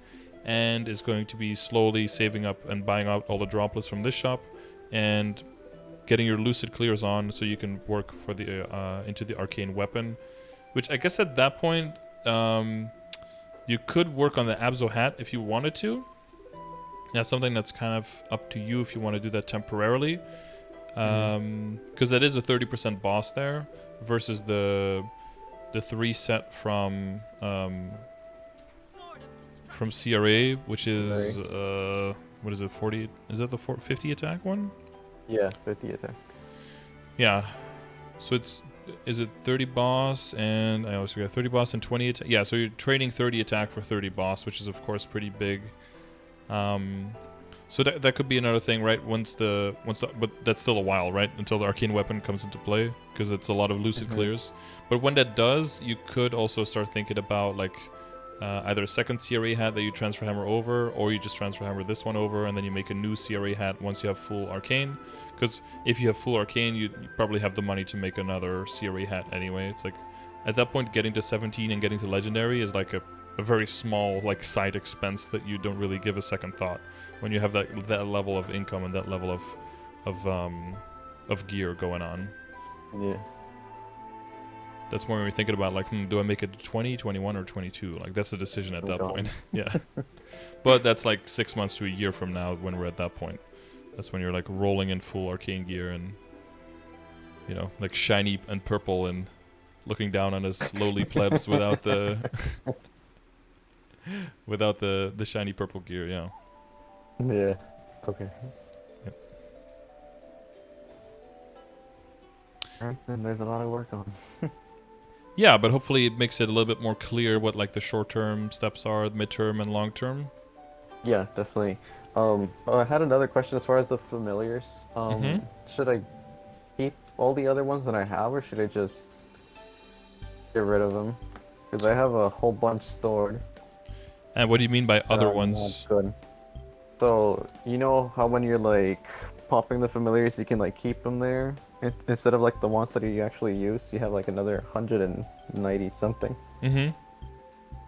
and is going to be slowly saving up and buying out all the droplets from this shop and getting your Lucid clears on so you can work for the into the arcane weapon, which I guess at that point you could work on the Abzo hat if you wanted to. That's something that's kind of up to you if you want to do that temporarily, because that is a 30% boss there versus the 3 set from CRA, which is what is it, 40? Is that the 50 attack one? Yeah, 50 attack. Yeah, so it's is it 30 boss and I always forget 30 boss and 20 attack. Yeah, so you're trading 30 attack for 30 boss, which is of course pretty big. So that could be another thing, right? But that's still a while, right? Until the arcane weapon comes into play, because it's a lot of lucid clears. But when that does, you could also start thinking about like either a second CRA hat that you transfer hammer over, or you just transfer hammer this one over, and then you make a new CRA hat once you have full arcane. Because if you have full arcane, you probably have the money to make another CRA hat anyway. It's like at that point, getting to 17 and getting to legendary is like a very small like side expense that you don't really give a second thought when you have that level of income and that level of gear going on. Yeah. That's more when you're thinking about like, do I make it to 20, 21, or 22? Like that's a decision at that point. Yeah. But that's like 6 months to a year from now when we're at that point. That's when you're like rolling in full arcane gear and, you know, like shiny and purple and looking down on us lowly plebs without the without the shiny purple gear. Yeah. Yeah. Okay. Yep. Alright, then there's a lot of work on. Yeah, but hopefully it makes it a little bit more clear what like the short-term steps are, mid-term and long-term. Yeah, definitely. I had another question as far as the familiars. Should I keep all the other ones that I have, or should I just get rid of them? Because I have a whole bunch stored. And what do you mean by other ones? Good. So, you know how when you're like popping the familiars, you can like keep them there? Instead of like the ones that you actually use, you have like another 190 something.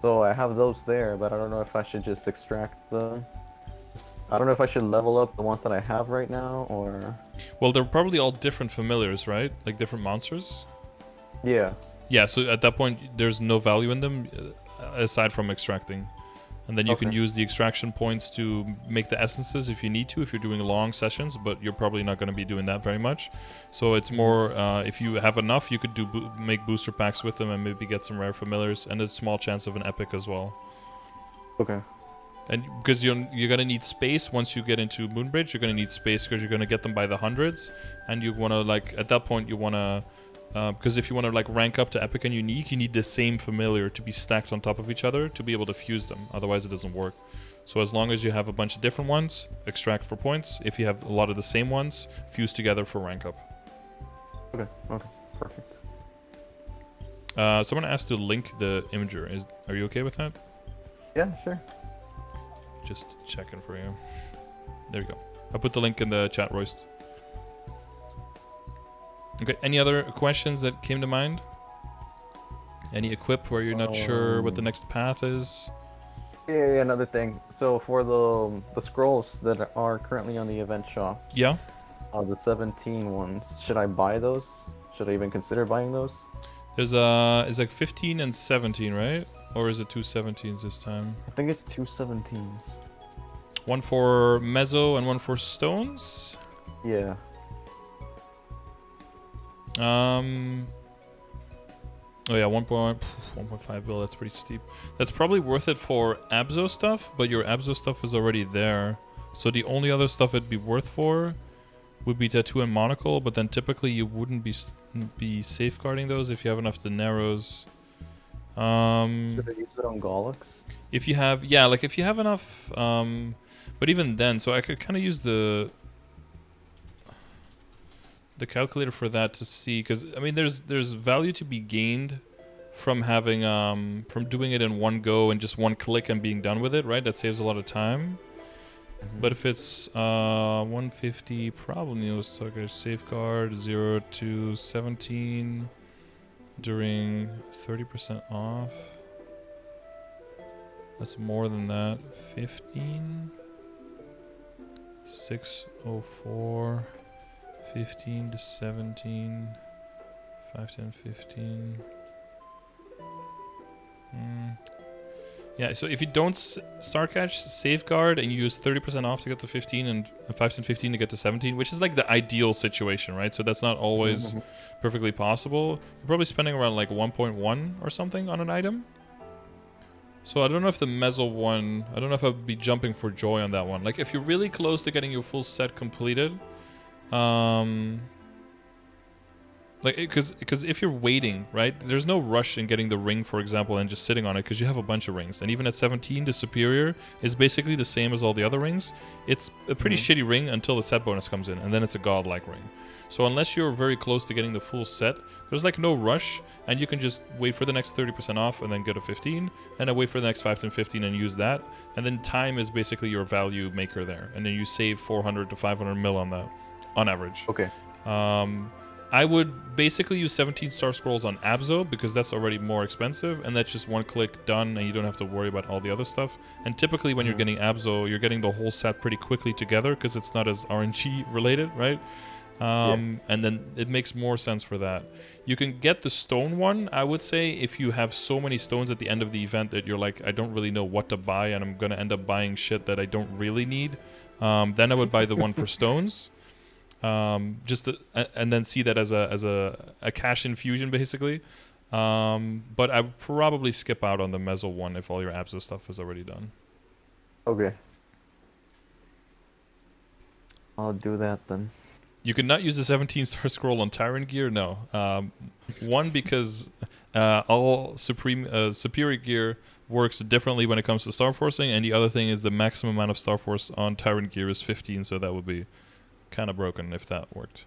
So I have those there, but I don't know if I should just extract them. I don't know if I should level up the ones that I have right now, or... Well, they're probably all different familiars, right? Like different monsters? Yeah. Yeah, so at that point, there's no value in them, aside from extracting. And then you can use the extraction points to make the essences if you need to, if you're doing long sessions, but you're probably not going to be doing that very much. So it's more, if you have enough, you could make booster packs with them and maybe get some rare familiars, and a small chance of an epic as well. Okay. And because you're going to need space once you get into Moonbridge, you're going to need space because you're going to get them by the hundreds, and you want to, like, at that point, you want to... because if you want to like rank up to epic and unique, you need the same familiar to be stacked on top of each other to be able to fuse them. Otherwise, it doesn't work. So as long as you have a bunch of different ones, extract for points. If you have a lot of the same ones, fuse together for rank up. Okay. Okay. Perfect. Someone asked to link the imager. Are you okay with that? Yeah, sure. Just checking for you. There you go. I put the link in the chat, Royce. Okay, any other questions that came to mind? Any equip where you're not sure what the next path is? Yeah, another thing. So for the scrolls that are currently on the event shop, Yeah. The 17 ones, should I buy those? Should I even consider buying those? There's it's like 15 and 17, right? Or is it two 17s this time? I think it's two 17s. One for Mezzo and one for stones? Yeah. Oh yeah, 1.5 bill, that's pretty steep. That's probably worth it for Abzo stuff, but your Abzo stuff is already there. So the only other stuff it'd be worth for would be Tattoo and Monocle, but then typically you wouldn't be safeguarding those if you have enough Dineros. Should I use it on Gollux? If you have, yeah, like if you have enough, but even then, so I could kind of use the calculator for that to see, because I mean there's value to be gained from having from doing it in one go and just one click and being done with it, right? That saves a lot of time. But if it's 150, probably needs like a safeguard 0 to 17 during 30% off. That's more than that. 15 604 15 to 17 5 10 15. Yeah, so if you don't star catch, safeguard, and you use 30% off to get to 15 and 5 10 15 to get to 17, which is like the ideal situation, right? So that's not always perfectly possible. You're probably spending around like 1.1 or something on an item. So I don't know if the Mezzo one, I don't know if I'd be jumping for joy on that one. Like if you're really close to getting your full set completed, Like, because if you're waiting, right, there's no rush in getting the ring, for example, and just sitting on it, because you have a bunch of rings. And even at 17, the superior is basically the same as all the other rings. It's a pretty shitty ring until the set bonus comes in, and then it's a godlike ring. So unless you're very close to getting the full set, there's like no rush, and you can just wait for the next 30% off and then get a 15, and then wait for the next 5 to 15 and use that. And then time is basically your value maker there, and then you save 400 to 500 mil on that, on average. Okay. I would basically use 17 star scrolls on Abzo because that's already more expensive, and that's just one click done, and you don't have to worry about all the other stuff. And typically when you're getting Abzo, you're getting the whole set pretty quickly together because it's not as RNG related, right? And then it makes more sense for that. You can get the stone one, I would say, if you have so many stones at the end of the event that you're like, I don't really know what to buy, and I'm going to end up buying shit that I don't really need. Then I would buy the one for stones. Just to, and then see that as a cash infusion basically, but I would probably skip out on the Mezzo one if all your Abso stuff is already done. Okay, I'll do that then. You could not use the 17 star scroll on Tyrant gear. No, one because all superior gear works differently when it comes to star forcing, and the other thing is the maximum amount of star force on Tyrant gear is 15, so that would be kind of broken if that worked.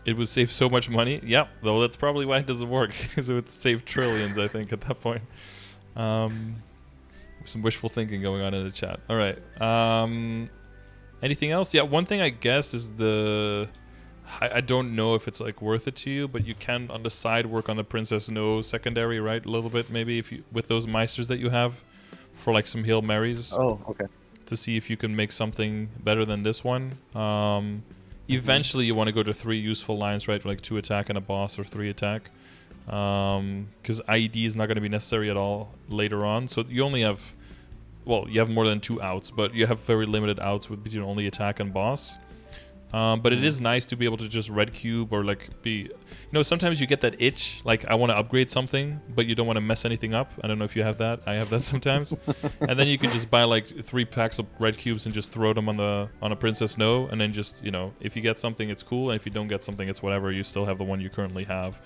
It would save so much money. Yep, though that's probably why it doesn't work, because it would save trillions, I think, at that point. Some wishful thinking going on in the chat. All right. Anything else? Yeah, one thing I guess is I don't know if it's like worth it to you, but you can on the side work on the Princess No secondary, right? A little bit maybe if you with those Meisters that you have. For like some Hail Marys. Oh, okay. To see if you can make something better than this one. Eventually you want to go to 3 useful lines, right? Like 2 attack and a boss, or 3 attack. Because IED is not going to be necessary at all later on. So you only have, well, you have more than 2 outs, but you have very limited outs with between only attack and boss. But it is nice to be able to just red cube or like be, sometimes you get that itch, like I want to upgrade something, but you don't want to mess anything up. I don't know if you have that. I have that sometimes. And then you can just buy like 3 packs of red cubes and just throw them on a Princess No, and then just, if you get something, it's cool, and if you don't get something, it's whatever. You still have the one you currently have.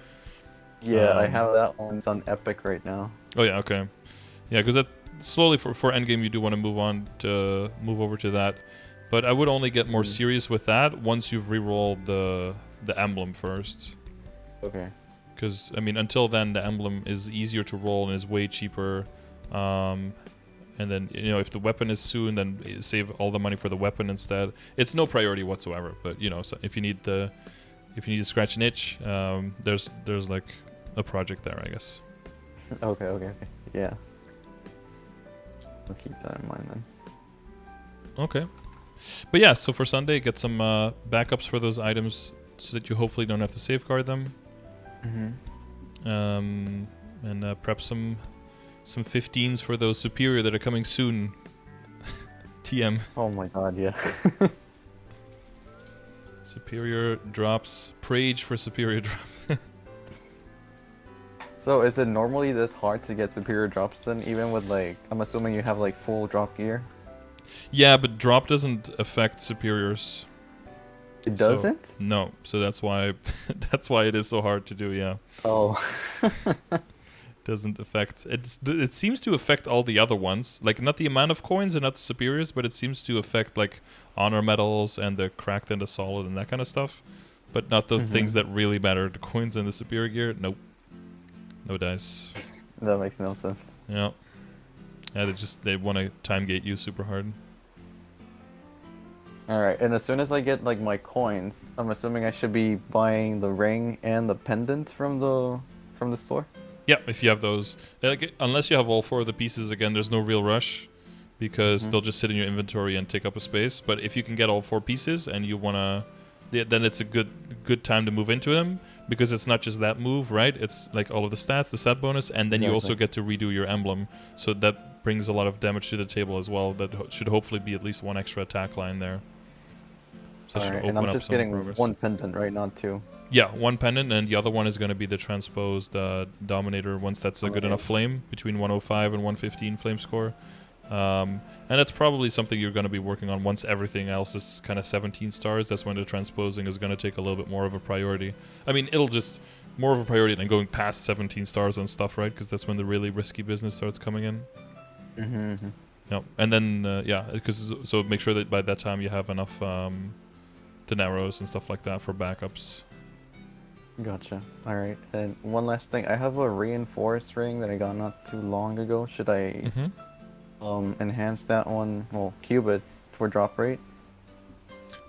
Yeah, I have that one. It's on Epic right now. Oh yeah, okay. Yeah, because that slowly for endgame you do want to move over to that. But I would only get more serious with that once you've re-rolled the emblem first. Okay. Because, I mean, until then, the emblem is easier to roll and is way cheaper. And then, if the weapon is soon, then save all the money for the weapon instead. It's no priority whatsoever. But, so if you need to scratch an itch, there's like a project there, I guess. Okay. Yeah. I'll keep that in mind then. Okay. But yeah, so for Sunday, get some backups for those items so that you hopefully don't have to safeguard them. And prep some 15s for those superior that are coming soon. TM. Oh my god, yeah. Superior drops. Prage for superior drops. So is it normally this hard to get superior drops then, even with like, I'm assuming you have like full drop gear? Yeah, but drop doesn't affect superiors. It doesn't? So, no, so that's why it is so hard to do. Yeah. Oh. Doesn't affect it seems to affect all the other ones, like not the amount of coins and not the superiors, but it seems to affect like honor medals and the cracked and the solid and that kind of stuff, but not the things that really matter, the coins and the superior gear. Nope, no dice. That makes no sense. Yeah. Yeah, they want to time gate you super hard. Alright, and as soon as I get like my coins, I'm assuming I should be buying the ring and the pendant from the store? Yeah, if you have those. Like, unless you have all 4 of the pieces, again, there's no real rush, because they'll just sit in your inventory and take up a space. But if you can get all 4 pieces and you want to, then it's a good time to move into them, because it's not just that move, right? It's like all of the stats, the set bonus, and then you also get to redo your emblem. So that brings a lot of damage to the table as well. That should hopefully be at least 1 extra attack line there. So Alright, and I'm just getting progress. 1 pendant, right? Not 2. Yeah, 1 pendant, and the other one is going to be the transposed Dominator, once that's a good enough flame, between 105 and 115 flame score. And that's probably something you're going to be working on once everything else is kind of 17 stars. That's when the transposing is going to take a little bit more of a priority. I mean, it'll just more of a priority than going past 17 stars on stuff, right? Because that's when the really risky business starts coming in. Mm-hmm. Yeah, and then yeah, because so make sure that by that time you have enough Dineros and stuff like that for backups. Gotcha. All right. And one last thing, I have a reinforced ring that I got not too long ago. Should I enhance that one? Well, cube it for drop rate.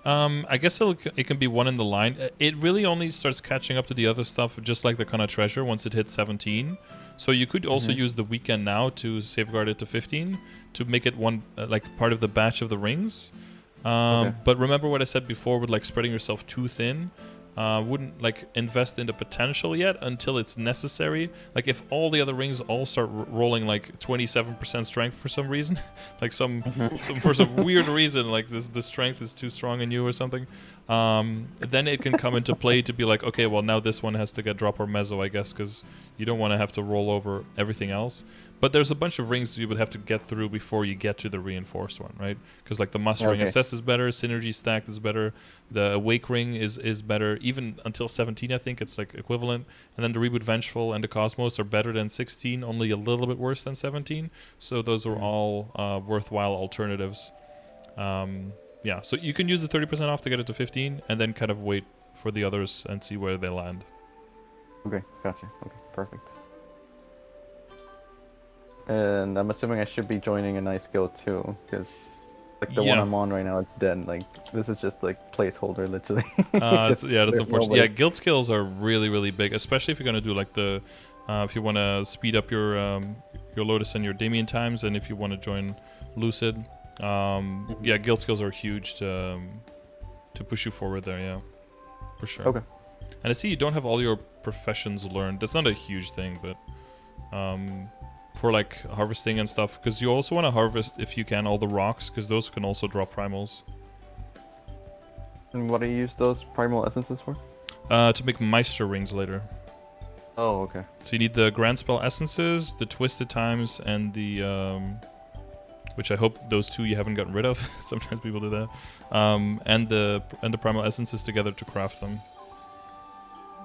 I guess it can be one in the line. It really only starts catching up to the other stuff, just like the kind of treasure, once it hits 17. So you could also use the weekend now to safeguard it to 15 to make it one like part of the batch of the rings. Okay. But remember what I said before with like spreading yourself too thin. Wouldn't like invest in the potential yet until it's necessary. Like if all the other rings all start rolling like 27% strength for some reason, like for some weird reason, like the strength is too strong in you or something, then it can come into play to be like, okay, well now this one has to get drop or mezzo, I guess, because you don't want to have to roll over everything else. But there's a bunch of rings you would have to get through before you get to the reinforced one, right? Because like the mustering assess is better, synergy stacked is better, the awake ring is better, even until 17 I think it's like equivalent, and then the reboot vengeful and the cosmos are better than 16, only a little bit worse than 17. So those are all worthwhile alternatives. Yeah, so you can use the 30% off to get it to 15, and then kind of wait for the others and see where they land. Okay, gotcha. Okay, perfect. And I'm assuming I should be joining a nice guild too, because like the one I'm on right now is dead. Like this is just like placeholder, literally. Yeah, that's unfortunate. Nobody. Yeah, guild skills are really, really big, especially if you're gonna do like the, if you want to speed up your Lotus and your Damien times, and if you want to join Lucid. Yeah, guild skills are huge to push you forward there. Yeah, for sure. Okay. And I see you don't have all your professions learned. That's not a huge thing, but for like harvesting and stuff, because you also want to harvest, if you can, all the rocks, because those can also drop primals. And what do you use those primal essences for? To make Meister rings later. Oh, okay. So you need the Grand Spell essences, the Twisted Times, and the which I hope those two you haven't gotten rid of. Sometimes people do that. And the primal essences together to craft them.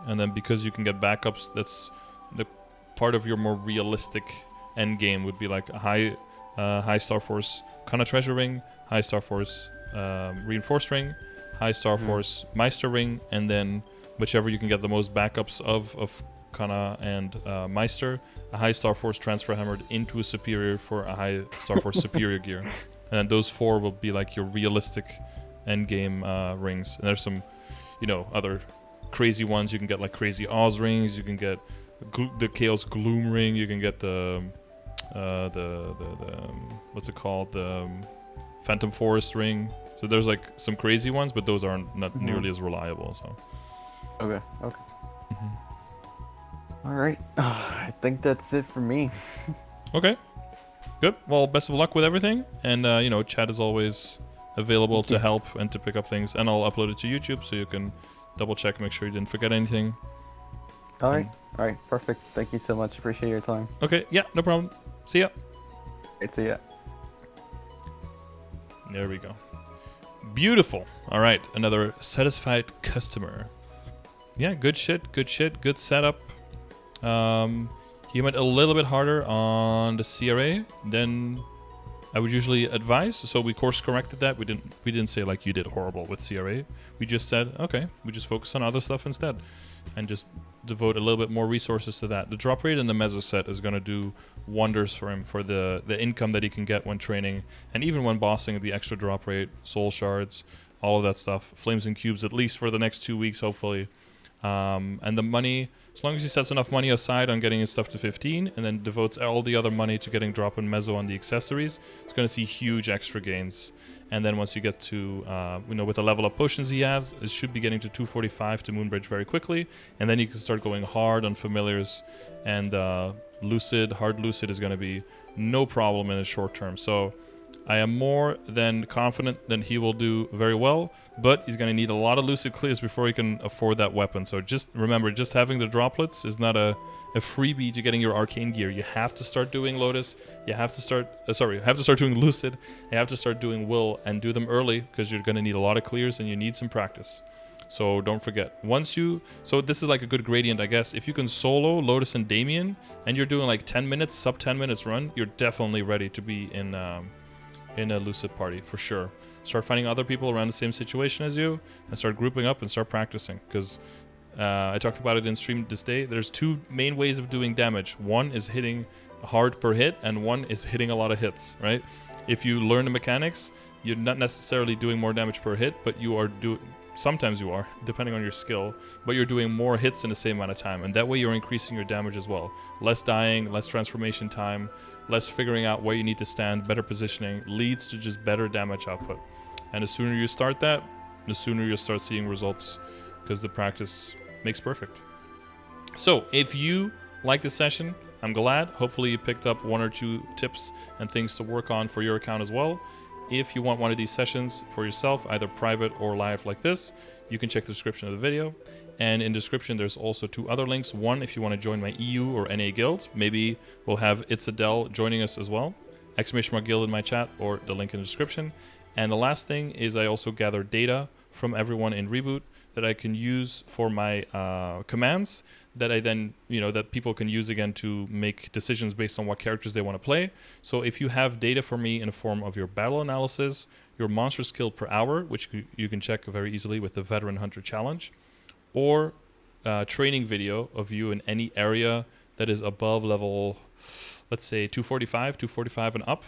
And then because you can get backups, that's the part of your more realistic end game would be like a high Star Force Kana treasure ring, high Star Force reinforced ring, high Star Force Meister ring, and then whichever you can get the most backups of Kana and Meister, a high Star Force transfer hammered into a superior for a high Star Force superior gear. And then those four will be like your realistic end game rings. And there's some, other crazy ones. You can get like crazy Oz rings, you can get the Chaos Gloom ring, you can get the what's it called, the Phantom Forest ring. So there's like some crazy ones, but those are not nearly as reliable. So okay. All right, I think that's it for me. Okay, good. Well, best of luck with everything, and Chad is always available to help and to pick up things, and I'll upload it to YouTube so you can double check, make sure you didn't forget anything. All right, perfect. Thank you so much. Appreciate your time. Okay, yeah, no problem. See ya. Great, see ya. There we go. Beautiful. All right, another satisfied customer. Yeah, good shit, good setup. He went a little bit harder on the CRA than I would usually advise, so we course corrected that. We didn't say like you did horrible with CRA. We just said, okay, we just focus on other stuff instead, and just devote a little bit more resources to that. The drop rate in the Mezzo set is going to do wonders for him, for the income that he can get when training, and even when bossing, the extra drop rate, soul shards, all of that stuff, flames and cubes, at least for the next 2 weeks, hopefully. And the money, as long as he sets enough money aside on getting his stuff to 15, and then devotes all the other money to getting drop and mezzo on the accessories, he's going to see huge extra gains. And then once you get to, with the level of potions he has, it should be getting to 245 to Moonbridge very quickly. And then you can start going hard on familiars, and Lucid, hard Lucid is going to be no problem in the short term. So I am more than confident that he will do very well, but he's going to need a lot of Lucid clears before he can afford that weapon. So just remember, just having the droplets is not a freebie to getting your arcane gear. You have to start doing Lotus. You have to start, you have to start doing Lucid. You have to start doing Will and do them early because you're going to need a lot of clears and you need some practice. So don't forget, so this is like a good gradient, I guess. If you can solo Lotus and Damien and you're doing like 10 minutes, sub 10 minutes run, you're definitely ready to be in a Lucid party for sure. Start finding other people around the same situation as you and start grouping up and start practicing, because I talked about it in stream this day. There's two main ways of doing damage. One is hitting hard per hit, and one is hitting a lot of hits, right? If you learn the mechanics, you're not necessarily doing more damage per hit, but you are sometimes you are, depending on your skill, but you're doing more hits in the same amount of time, and that way you're increasing your damage as well. Less dying, less transformation time, less figuring out where you need to stand, better positioning leads to just better damage output. And the sooner you start that, the sooner you'll start seeing results, because the practice makes perfect. So if you like this session, I'm glad. Hopefully you picked up 1 or 2 tips and things to work on for your account as well. If you want one of these sessions for yourself, either private or live like this, you can check the description of the video. And in the description, there's also 2 other links. One, if you want to join my EU or NA guild, maybe we'll have Adele joining us as well. !guild in my chat, or the link in the description. And the last thing is I also gather data from everyone in Reboot that I can use for my commands, that I then, that people can use again to make decisions based on what characters they want to play. So if you have data for me in the form of your battle analysis, your monster skill per hour, which you can check very easily with the Veteran Hunter Challenge, or training video of you in any area that is above level, let's say 245 and up,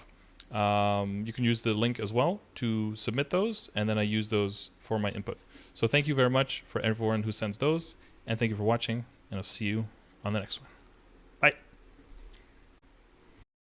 you can use the link as well to submit those, and then I use those for my input. So thank you very much for everyone who sends those, and thank you for watching, and I'll see you on the next one.